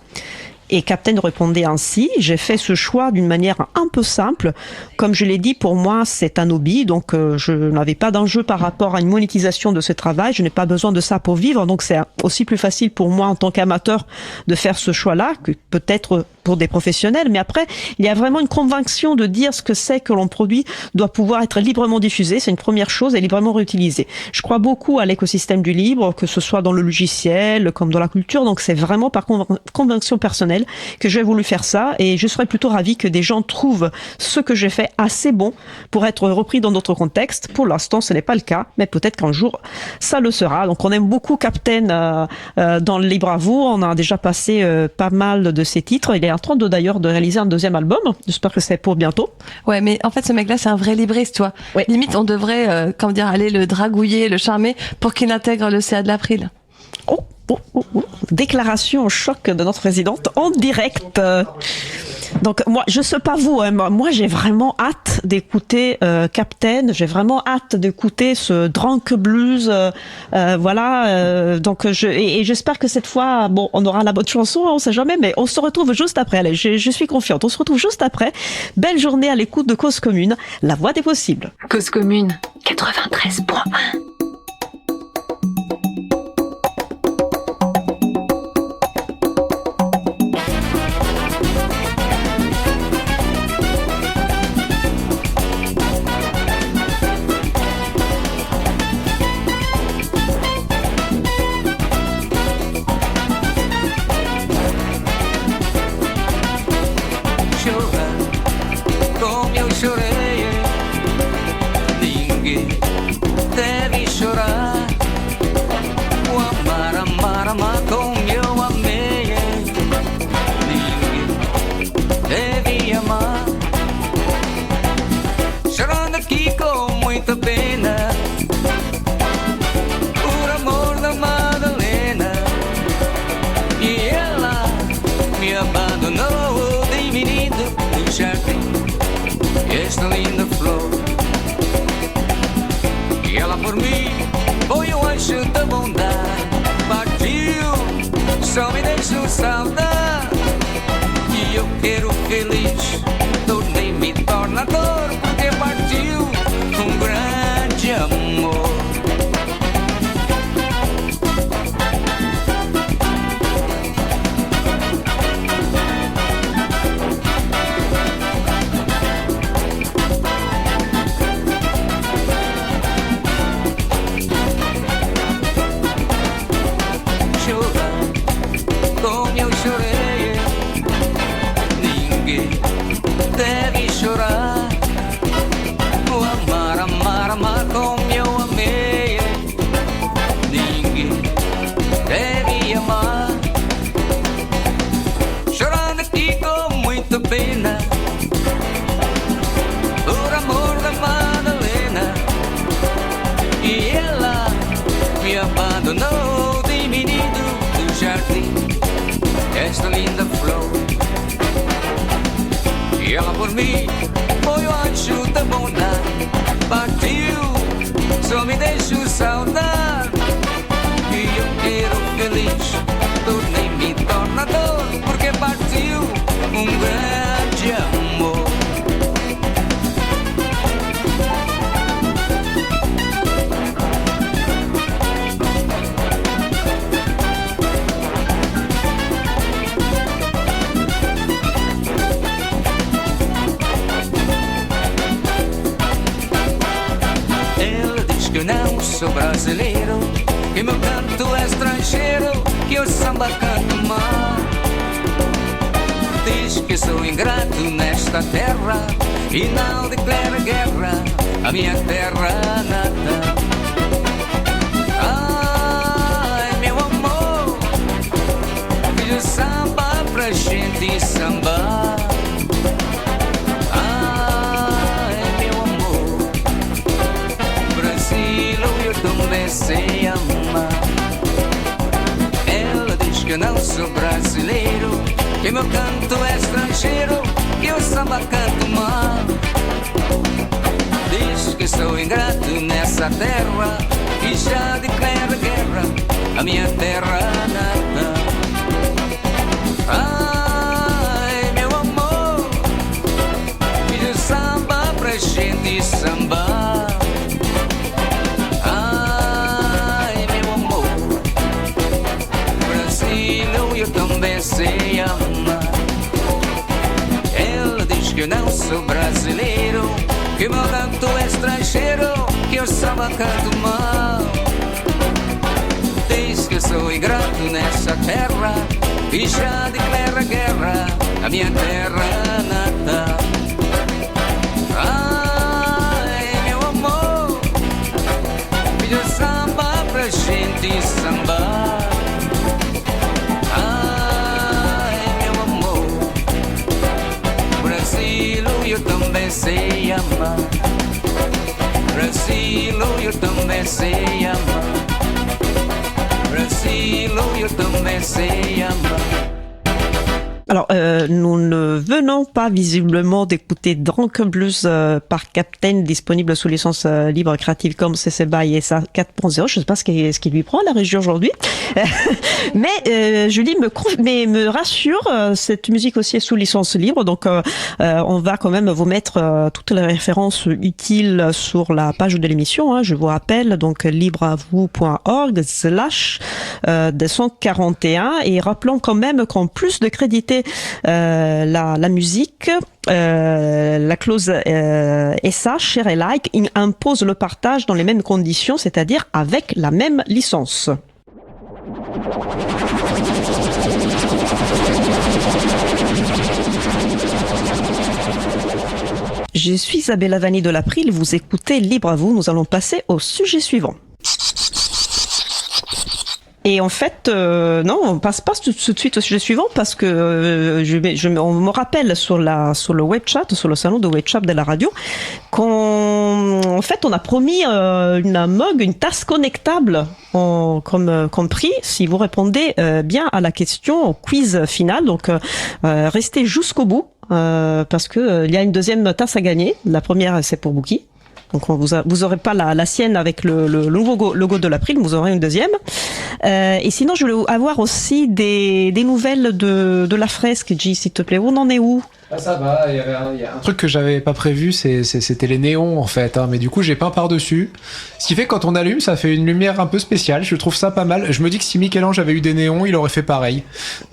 Et Captain répondait ainsi: j'ai fait ce choix d'une manière un peu simple. Comme je l'ai dit, pour moi, c'est un hobby, donc je n'avais pas d'enjeu par rapport à une monétisation de ce travail. Je n'ai pas besoin de ça pour vivre, donc c'est aussi plus facile pour moi en tant qu'amateur de faire ce choix-là que peut-être pour des professionnels. Mais après, il y a vraiment une conviction de dire ce que c'est que l'on produit doit pouvoir être librement diffusé. C'est une première chose et librement réutilisé. Je crois beaucoup à l'écosystème du libre, que ce soit dans le logiciel comme dans la culture. Donc c'est vraiment par conviction personnelle que j'ai voulu faire ça, et je serais plutôt ravie que des gens trouvent ce que j'ai fait assez bon pour être repris dans d'autres contextes. Pour l'instant, ce n'est pas le cas, mais peut-être qu'un jour, ça le sera. Donc on aime beaucoup Captain dans le Libre à vous. On a déjà passé pas mal de ses titres. Il est en train d'ailleurs de réaliser un deuxième album. J'espère que c'est pour bientôt. Ouais, mais en fait, ce mec-là, c'est un vrai libriste, tu vois. Ouais. Limite, on devrait, aller le dragouiller, le charmer pour qu'il intègre le CA de l'April. Déclaration au choc de notre présidente en direct. Donc moi, je sais pas vous, moi j'ai vraiment hâte d'écouter Captain. J'ai vraiment hâte d'écouter ce Drunk Blues. Donc j'espère que cette fois, on aura la bonne chanson, on sait jamais, mais on se retrouve juste après. Allez, je suis confiante. On se retrouve juste après. Belle journée à l'écoute de Cause Commune, la voix des possibles. Cause Commune 93.1. Esta linda flor, e ela por mim foi um anjo da bondade. Partiu, só me deixou saudade. E eu quero feliz, tornei-me tornador, porque partiu um grande amor. Deve chorar, o amar, amar, amar como eu amei. Ninguém deve amar, chorando aqui com muita pena, por amor da Madalena. E ela me abandonou de menino do jardim, esta linda flor. E ela por mim foi o anjo da bondade. Partiu, só me deixou saudade. E eu quero feliz, tornei-me tornador, porque partiu um grande amor. sou brasileiro, que meu canto é estrangeiro, que o samba canto mal. Diz que sou ingrato nesta terra e não declaro guerra à minha terra natal. Ai, meu amor, fiz o samba pra gente sambar. Sei amar. Ela diz que eu não sou brasileiro, que meu canto é estrangeiro, que eu samba canto mal. Diz que sou ingrato nessa terra e já declaro guerra à minha terra natal. Ai, meu amor, fiz o samba pra gente sambar. Eu também sei amar. Ela diz que eu não sou brasileiro, que meu canto é estrangeiro, que eu samba canto mal. Diz que eu sou ingrato nessa terra e já declara guerra à minha terra natal. Ai, meu amor, fiz o samba pra gente sambar. Eu também sei amar. Brasil, eu também sei amar. Brasil, eu também sei amar. Alors, nous ne venons pas visiblement d'écouter Drunken Blues par Captain, disponible sous licence libre Creative Commons CC BY SA 4.0. Je ne sais pas ce qui lui prend à la régie aujourd'hui. Mais Julie me rassure, cette musique aussi est sous licence libre. Donc, on va quand même vous mettre toutes les références utiles sur la page de l'émission. Hein. Je vous rappelle, donc, libreavou.org/241. Et rappelons quand même qu'en plus de créditer la musique, la clause SA, share et like, impose le partage dans les mêmes conditions, c'est-à-dire avec la même licence. Je suis Isabelle Vanni de l'April, vous écoutez Libre à vous, nous allons passer au sujet suivant. Et en fait, non, on passe pas tout de suite au sujet suivant parce que on me rappelle sur le web chat, sur le salon de web chat de la radio, qu'en fait, on a promis une tasse connectable comme prix si vous répondez bien à la question au quiz final. Donc, restez jusqu'au bout parce que il y a une deuxième tasse à gagner. La première, c'est pour Bouki. Donc vous aurez pas la sienne avec le nouveau logo de l'April, vous aurez une deuxième. Et sinon, je voulais avoir aussi des nouvelles de la fresque, G, s'il te plaît. On en est où? Ah, ça va, il y a un truc que j'avais pas prévu, c'était les néons en fait, hein, mais du coup j'ai peint par-dessus. Ce qui fait que quand on allume, ça fait une lumière un peu spéciale, je trouve ça pas mal. Je me dis que si Michel-Ange avait eu des néons, il aurait fait pareil.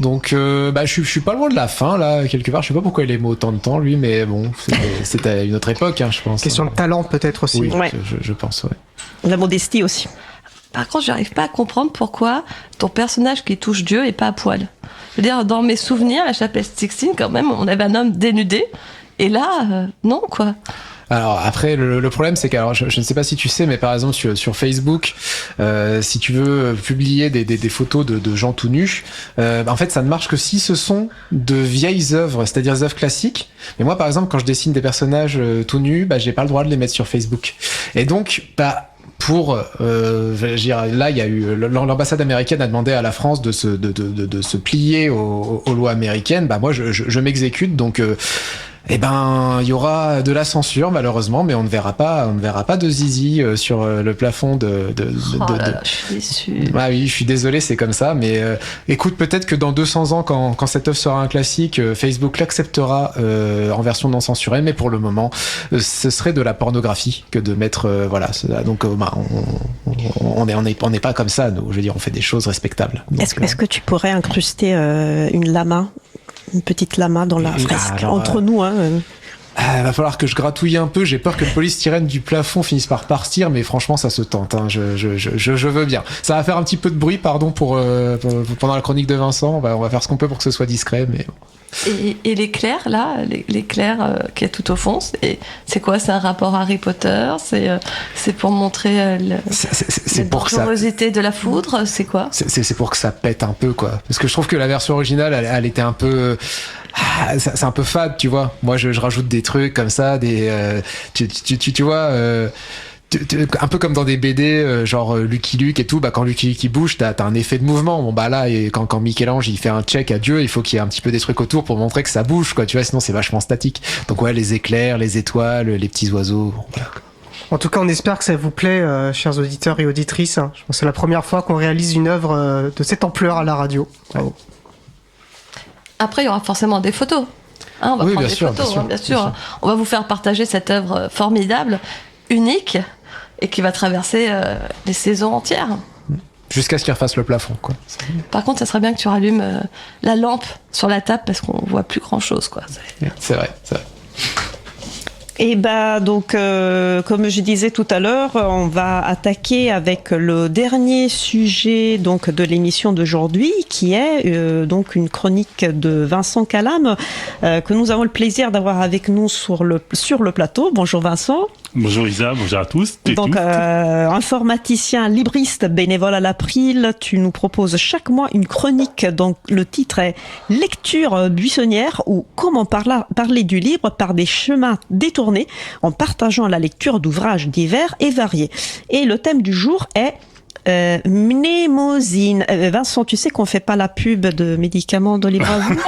Donc je suis pas loin de la fin là, quelque part. Je sais pas pourquoi il aimait autant de temps lui, mais bon, c'était à une autre époque, hein, je pense. Question de talent peut-être aussi. Oui, ouais. je pense, ouais. La modestie aussi. Par contre, j'arrive pas à comprendre pourquoi ton personnage qui touche Dieu est pas à poil. Je veux dire, dans mes souvenirs, la chapelle Sixtine, quand même, on avait un homme dénudé. Et là, non, quoi. Alors après, le problème, c'est que alors, je ne sais pas si tu sais, mais par exemple sur Facebook, si tu veux publier des photos de gens tout nus, en fait, ça ne marche que si ce sont de vieilles œuvres, c'est-à-dire des œuvres classiques. Mais moi, par exemple, quand je dessine des personnages tout nus, j'ai pas le droit de les mettre sur Facebook. Et donc, pour là il y a eu l'ambassade américaine a demandé à la France de se plier aux lois américaines. Moi je m'exécute, donc il y aura de la censure malheureusement, mais on ne verra pas de zizi sur le plafond de là, je suis déçu. Ah oui, je suis désolé, c'est comme ça, mais écoute, peut-être que dans 200 ans quand cette œuvre sera un classique, Facebook l'acceptera en version non censurée, mais pour le moment ce serait de la pornographie que de mettre donc on n'est pas comme ça, nous, je veux dire, on fait des choses respectables. Donc, est-ce que tu pourrais incruster une petite lama dans la fresque, entre nous, hein. Va falloir que je gratouille un peu. J'ai peur que le polystyrène du plafond finisse par partir, mais franchement, ça se tente. Hein. Je veux bien. Ça va faire un petit peu de bruit, pardon, pour pendant la chronique de Vincent. On va faire ce qu'on peut pour que ce soit discret, mais. Et l'éclair, là, l'éclair qui est tout au fond, c'est quoi? C'est un rapport à Harry Potter? C'est pour montrer la dangerosité de la foudre? C'est quoi? C'est pour que ça pète un peu, quoi. Parce que je trouve que la version originale, elle était un peu... c'est un peu fade, tu vois. Moi, je rajoute des trucs comme ça, tu vois... un peu comme dans des BD genre Lucky Luke et tout, quand Lucky Luke bouge, t'as un effet de mouvement. Bon là, et quand Michel-Ange il fait un check à Dieu, il faut qu'il y ait un petit peu des trucs autour pour montrer que ça bouge, quoi, tu vois, sinon c'est vachement statique. Donc ouais, les éclairs, les étoiles, les petits oiseaux, voilà. En tout cas, on espère que ça vous plaît, chers auditeurs et auditrices. Je pense que c'est la première fois qu'on réalise une œuvre de cette ampleur à la radio. Bravo. Après, il y aura forcément des photos. On va prendre des photos, bien sûr. On va vous faire partager cette œuvre formidable, unique, et qui va traverser les saisons entières. Jusqu'à ce qu'il refasse le plafond, quoi. Par contre, ça serait bien que tu rallumes la lampe sur la table parce qu'on voit plus grand-chose, quoi. C'est vrai. Et donc, comme je disais tout à l'heure, on va attaquer avec le dernier sujet donc de l'émission d'aujourd'hui, qui est donc une chronique de Vincent Calame, que nous avons le plaisir d'avoir avec nous sur le plateau. Bonjour Vincent. Bonjour Isa, bonjour à tous. Donc, informaticien, libriste, bénévole à l'April, tu nous proposes chaque mois une chronique. Donc, le titre est Lecture buissonnière ou comment parler du livre par des chemins détournés en partageant la lecture d'ouvrages divers et variés. Et le thème du jour est mnémosine. Vincent, tu sais qu'on fait pas la pub de médicaments de Libre à vous.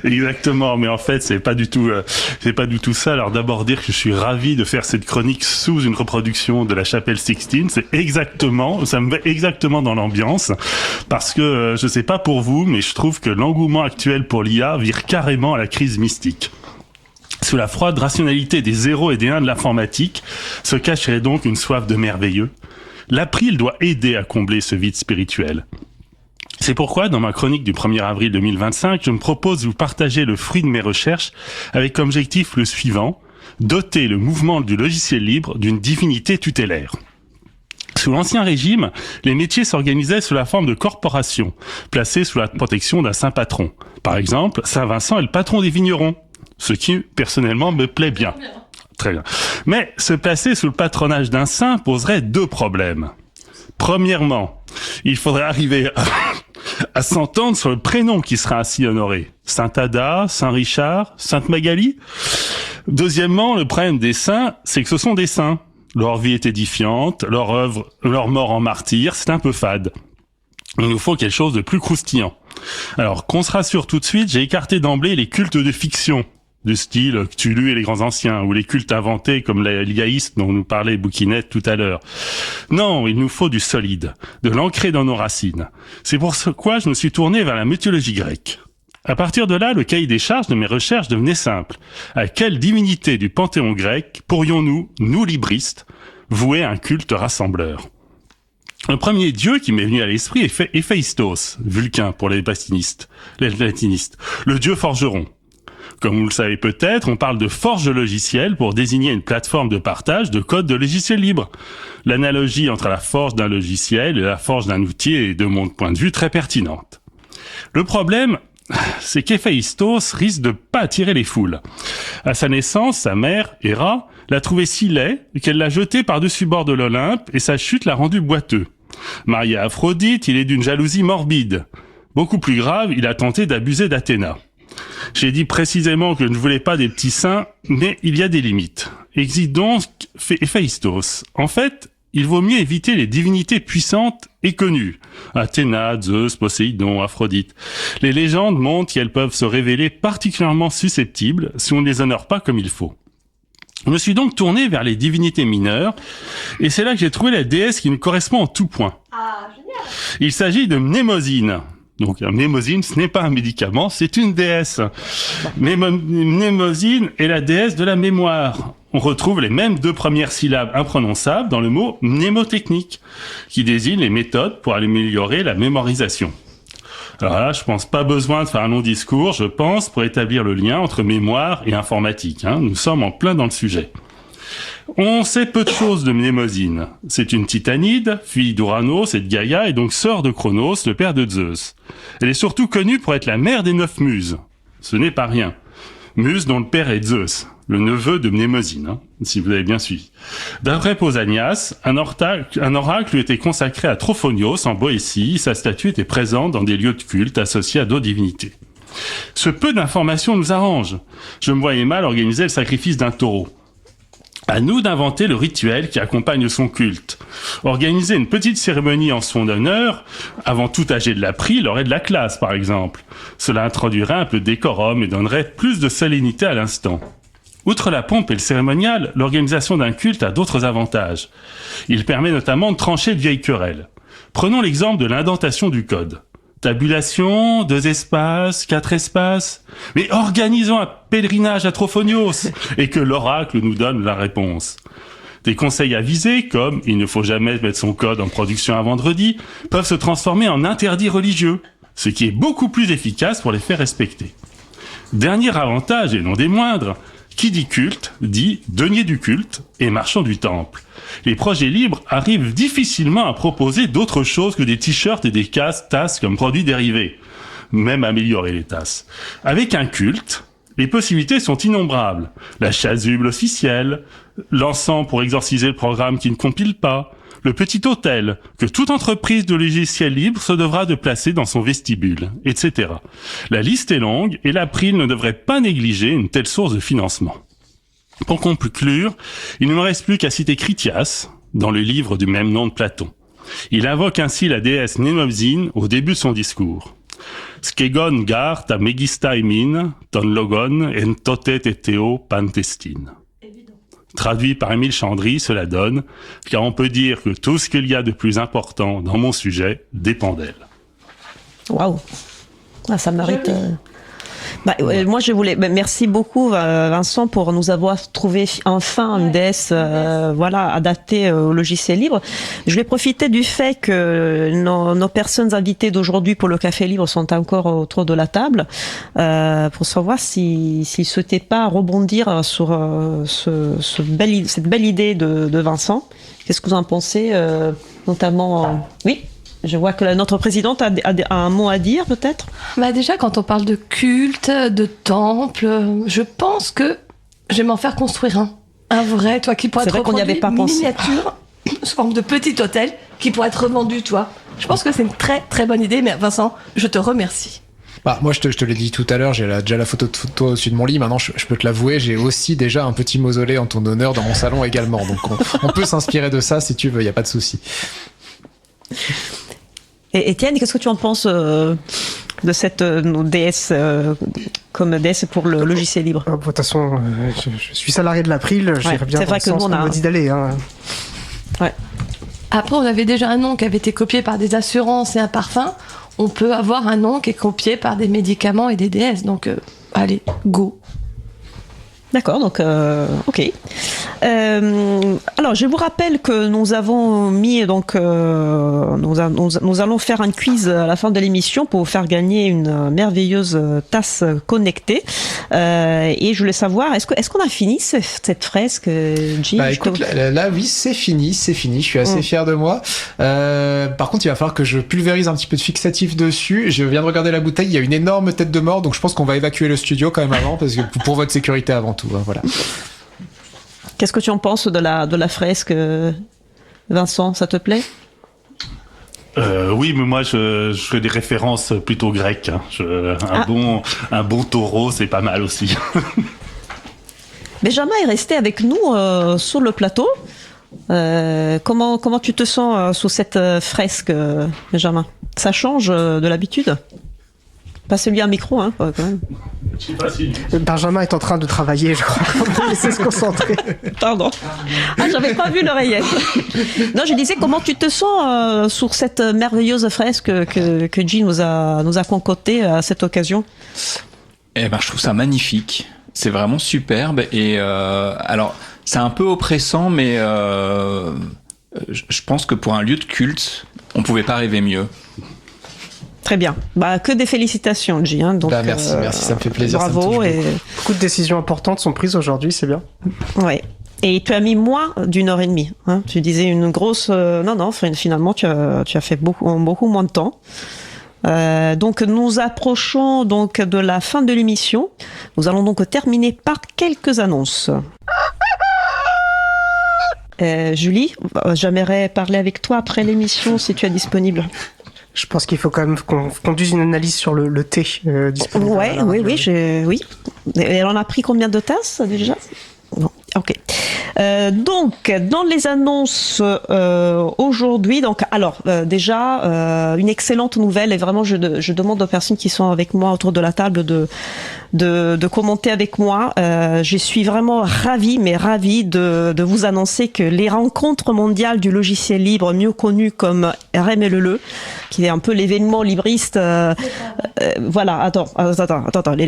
Exactement, mais en fait c'est pas du tout ça. Alors d'abord dire que je suis ravi de faire cette chronique sous une reproduction de La Chapelle Sixtine. Ça me met exactement dans l'ambiance, parce que je sais pas pour vous, mais je trouve que l'engouement actuel pour l'IA vire carrément à la crise mystique. Sous la froide rationalité des 0 et des 1 de l'informatique se cacherait donc une soif de merveilleux. L'April doit aider à combler ce vide spirituel. C'est pourquoi, dans ma chronique du 1er avril 2025, je me propose de vous partager le fruit de mes recherches avec comme objectif le suivant: doter le mouvement du logiciel libre d'une divinité tutélaire. Sous l'Ancien Régime, les métiers s'organisaient sous la forme de corporations, placées sous la protection d'un saint patron. Par exemple, Saint Vincent est le patron des vignerons, ce qui, personnellement, me plaît bien. Très bien. Mais se placer sous le patronage d'un saint poserait 2 problèmes. Premièrement, il faudrait arriver à s'entendre sur le prénom qui sera ainsi honoré. Saint Ada, Saint Richard, Sainte Magali. Deuxièmement, le problème des saints, c'est que ce sont des saints. Leur vie est édifiante, leur œuvre, leur mort en martyr, c'est un peu fade. Il nous faut quelque chose de plus croustillant. Alors, qu'on se rassure tout de suite, j'ai écarté d'emblée les cultes de fiction, du style Cthulhu et les grands anciens, ou les cultes inventés comme l'Iliaïsme dont nous parlait Bouquinette tout à l'heure. Non, il nous faut du solide, de l'ancrer dans nos racines. C'est pour ce quoi je me suis tourné vers la mythologie grecque. À partir de là, le cahier des charges de mes recherches devenait simple. À quelle divinité du panthéon grec pourrions-nous, nous libristes, vouer un culte rassembleur ? Le premier dieu qui m'est venu à l'esprit est Héphaïstos, Vulcain pour les latinistes, le dieu forgeron. Comme vous le savez peut-être, on parle de forge logicielle pour désigner une plateforme de partage de code de logiciels libres. L'analogie entre la forge d'un logiciel et la forge d'un outil est, de mon point de vue, très pertinente. Le problème, c'est qu'Héphaïstos risque de pas attirer les foules. À sa naissance, sa mère, Héra, l'a trouvé si laid qu'elle l'a jeté par-dessus bord de l'Olympe et sa chute l'a rendu boiteux. Marié à Aphrodite, il est d'une jalousie morbide. Beaucoup plus grave, il a tenté d'abuser d'Athéna. J'ai dit précisément que je ne voulais pas des petits saints, mais il y a des limites. Existe donc Héphaïstos. En fait, il vaut mieux éviter les divinités puissantes et connues. Athéna, Zeus, Poséidon, Aphrodite. Les légendes montrent qu'elles peuvent se révéler particulièrement susceptibles si on ne les honore pas comme il faut. Je me suis donc tourné vers les divinités mineures, et c'est là que j'ai trouvé la déesse qui me correspond en tout point. Ah, génial. Il s'agit de Mnémosyne. Donc, Mnémosyne, ce n'est pas un médicament, c'est une déesse. Mnémosyne est la déesse de la mémoire. On retrouve les mêmes 2 premières syllabes imprononçables dans le mot mnémotechnique, qui désigne les méthodes pour améliorer la mémorisation. Alors là, je pense pas besoin de faire un long discours, je pense, pour établir le lien entre mémoire et informatique. Nous sommes en plein dans le sujet. On sait peu de choses de Mnémosyne. C'est une titanide, fille d'Ouranos et de Gaïa, et donc sœur de Cronos, le père de Zeus. Elle est surtout connue pour être la mère des 9 muses. Ce n'est pas rien. Muse dont le père est Zeus, le neveu de Mnémosyne, si vous avez bien suivi. D'après Pausanias, un oracle lui était consacré à Trophonios en Boétie. Sa statue était présente dans des lieux de culte associés à d'autres divinités. Ce peu d'informations nous arrange. Je me voyais mal organiser le sacrifice d'un taureau. À nous d'inventer le rituel qui accompagne son culte. Organiser une petite cérémonie en son honneur, avant tout âgé de l'April, aurait de la classe, par exemple. Cela introduirait un peu de décorum et donnerait plus de solennité à l'instant. Outre la pompe et le cérémonial, l'organisation d'un culte a d'autres avantages. Il permet notamment de trancher de vieilles querelles. Prenons l'exemple de l'indentation du code. Tabulation, 2 espaces, 4 espaces. Mais organisons un pèlerinage à Trophonios et que l'oracle nous donne la réponse. Des conseils avisés, comme « il ne faut jamais mettre son code en production un vendredi », peuvent se transformer en interdits religieux, ce qui est beaucoup plus efficace pour les faire respecter. Dernier avantage, et non des moindres, qui dit culte, dit denier du culte et marchand du temple. Les projets libres arrivent difficilement à proposer d'autre chose que des t-shirts et des tasses comme produits dérivés. Même améliorer les tasses. Avec un culte, les possibilités sont innombrables. La chasuble officielle, l'encens pour exorciser le programme qui ne compile pas, le petit hôtel que toute entreprise de logiciel libre se devra de placer dans son vestibule, etc. La liste est longue et l'April ne devrait pas négliger une telle source de financement. Pour conclure, il ne me reste plus qu'à citer Critias dans le livre du même nom de Platon. Il invoque ainsi la déesse Mnemosyne au début de son discours. Skegon gar ta megistaemin, ton logon en totet eteo pantestine. Traduit par Émile Chandry, cela donne, car on peut dire que tout ce qu'il y a de plus important dans mon sujet dépend d'elle. Waouh, ça mérite. Moi, je voulais. Merci beaucoup, Vincent, pour nous avoir trouvé enfin une déesse, adaptée au logiciel libre. Je vais profiter du fait que nos personnes invitées d'aujourd'hui pour le Café Libre sont encore autour de la table, pour savoir s'ils souhaitaient pas rebondir sur cette belle idée de Vincent. Qu'est-ce que vous en pensez, notamment Oui. Je vois que notre présidente a un mot à dire, peut-être. Déjà, quand on parle de culte, de temple, je pense que je vais m'en faire construire un vrai, toi, qui pourrait être reproduit, miniature, sous forme de petit hôtel, qui pourrait être revendu, toi. Je pense que c'est une très, très bonne idée, mais Vincent, je te remercie. Moi, je te l'ai dit tout à l'heure, j'ai déjà la photo de toi au-dessus de mon lit. Maintenant, je peux te l'avouer, j'ai aussi déjà un petit mausolée en ton honneur dans mon salon également. Donc, on peut s'inspirer de ça si tu veux, il n'y a pas de souci. Et Étienne, qu'est-ce que tu en penses de cette déesse comme déesse pour le logiciel libre? De toute façon, je suis salarié de l'April, j'irais bien dans le sens qu'on me dit d'aller. Ouais. Après, on avait déjà un nom qui avait été copié par des assurances et un parfum. On peut avoir un nom qui est copié par des médicaments et des déesses. Donc, allez, go. D'accord, donc ok. Alors je vous rappelle que nous avons mis nous allons faire un quiz à la fin de l'émission pour vous faire gagner une merveilleuse tasse connectée. Et je voulais savoir, est-ce qu'on a fini cette fresque, Jim? Écoute, là oui, c'est fini. Je suis assez fier de moi. Par contre, il va falloir que je pulvérise un petit peu de fixatif dessus. Je viens de regarder la bouteille, il y a une énorme tête de mort, donc je pense qu'on va évacuer le studio quand même avant, parce que pour votre sécurité avant tout. Voilà. Qu'est-ce que tu en penses de la fresque, Vincent? Ça te plaît? Oui, mais moi je fais des références plutôt grecques. Un bon taureau, c'est pas mal aussi. Benjamin est resté avec nous sur le plateau. Comment tu te sens sous cette fresque, Benjamin? Ça change de l'habitude? Passez-lui un micro, quand même. Benjamin est en train de travailler, je crois. On va laisser se concentrer. Pardon. J'avais pas vu l'oreillette. Non, je disais, comment tu te sens sur cette merveilleuse fresque que Jean nous a concoctée à cette occasion? Je trouve ça magnifique. C'est vraiment superbe. Et alors, c'est un peu oppressant, mais je pense que pour un lieu de culte, on pouvait pas rêver mieux. Très bien. Bah, que des félicitations, J. Donc, merci, ça me fait plaisir. Bravo. Beaucoup de décisions importantes sont prises aujourd'hui, c'est bien. Ouais. Et tu as mis moins d'1h30. Hein. Tu disais une grosse... Non, finalement, tu as fait beaucoup moins de temps. Donc nous approchons donc de la fin de l'émission. Nous allons donc terminer par quelques annonces. Julie, j'aimerais parler avec toi après l'émission si tu es disponible. Je pense qu'il faut quand même qu'on conduise une analyse sur le thé disponible. Oui. Et elle en a pris combien de tasses déjà ? Non. Ok. Donc, dans les annonces aujourd'hui, déjà une excellente nouvelle et vraiment je demande aux personnes qui sont avec moi autour de la table de commenter avec moi. Je suis vraiment ravie de vous annoncer que les rencontres mondiales du logiciel libre, mieux connues comme RMLE, qui est un peu l'événement libriste. Voilà. Attends.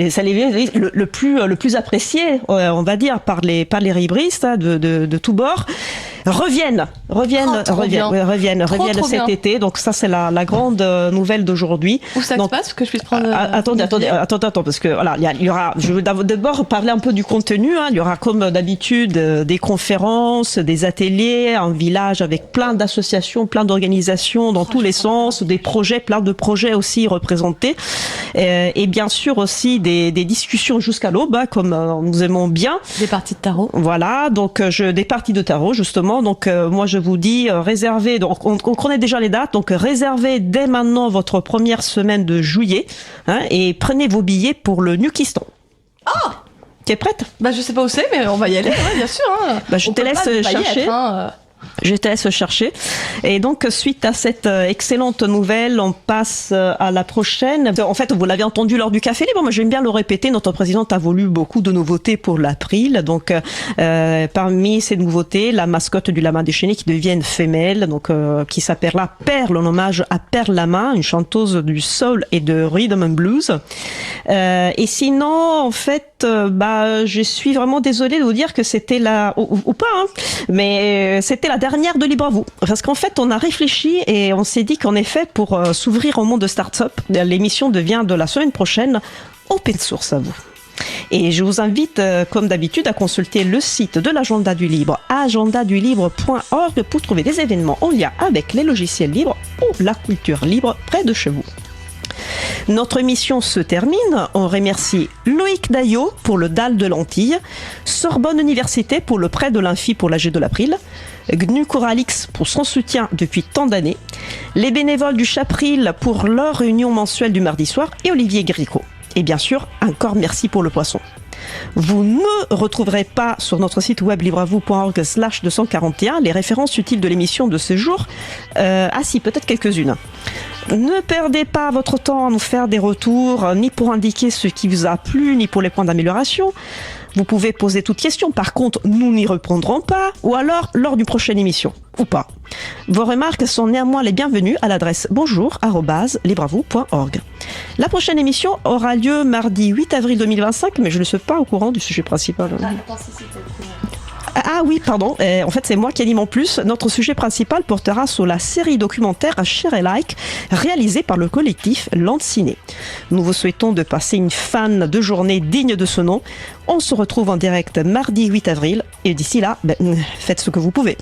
C'est l'événement le plus apprécié, on va dire, par les libristes de tous bords. Reviennent cet été. Donc ça, c'est la grande nouvelle d'aujourd'hui. Où ça se passe, que je puisse prendre... Attends, parce que voilà, il y aura. Je veux d'abord parler un peu du contenu. Hein. Il y aura comme d'habitude des conférences, des ateliers, un village avec plein d'associations, plein d'organisations dans tous les sens, des projets, plein de projets aussi représentés, et bien sûr aussi des discussions jusqu'à l'aube, hein, comme nous aimons bien. Des parties de tarot. Voilà, donc des parties de tarot justement. Donc moi je vous dis réservez. Donc on connaît déjà les dates. Donc réservez dès maintenant votre première semaine de juillet, hein, et prenez vos billets pour le Nukistan. Ah, tu es prête ? Bah je sais pas où c'est, mais on va y aller, ouais, bien sûr. Hein. Bah, je te laisse chercher. Je te laisse chercher. Et donc, suite à cette excellente nouvelle, on passe à la prochaine. En fait, vous l'avez entendu lors du Café Libre, mais j'aime bien le répéter. Notre présidente a voulu beaucoup de nouveautés pour l'April. Donc, parmi ces nouveautés, la mascotte du lama déchaîné qui devient une femelle, donc qui s'appellera Perle, en hommage à Perle Lama, une chanteuse du soul et de rhythm and blues. Et sinon, en fait, je suis vraiment désolée de vous dire que c'était ou pas, hein, mais c'était la dernière de Libre à vous. Parce qu'en fait, on a réfléchi et on s'est dit qu'en effet, pour s'ouvrir au monde de start-up, l'émission devient de la semaine prochaine open source à vous. Et je vous invite, comme d'habitude, à consulter le site de l'Agenda du Libre, agendadulibre.org, pour trouver des événements en lien avec les logiciels libres ou la culture libre près de chez vous. Notre émission se termine. On remercie Loïc Daillot pour le DAL de l'Antille, Sorbonne Université pour le prêt de l'Infi pour l'AG de l'April, GNU Coralix pour son soutien depuis tant d'années, les bénévoles du Chapril pour leur réunion mensuelle du mardi soir et Olivier Gricot. Et bien sûr, encore merci pour le poisson. Vous ne retrouverez pas sur notre site web libreavou.org/241 les références utiles de l'émission de ce jour. Si, peut-être quelques-unes. Ne perdez pas votre temps à nous faire des retours, ni pour indiquer ce qui vous a plu, ni pour les points d'amélioration. Vous pouvez poser toute question, par contre, nous n'y répondrons pas, ou alors lors d'une prochaine émission, ou pas. Vos remarques sont néanmoins les bienvenues à l'adresse bonjour@libreavou.org. La prochaine émission aura lieu mardi 8 avril 2025, mais je ne suis pas au courant du sujet principal. Ah oui, pardon. En fait, c'est moi qui anime en plus. Notre sujet principal portera sur la série documentaire Share et Like, réalisée par le collectif Landciné. Nous vous souhaitons de passer une fan de journée digne de ce nom. On se retrouve en direct mardi 8 avril. Et d'ici là, faites ce que vous pouvez.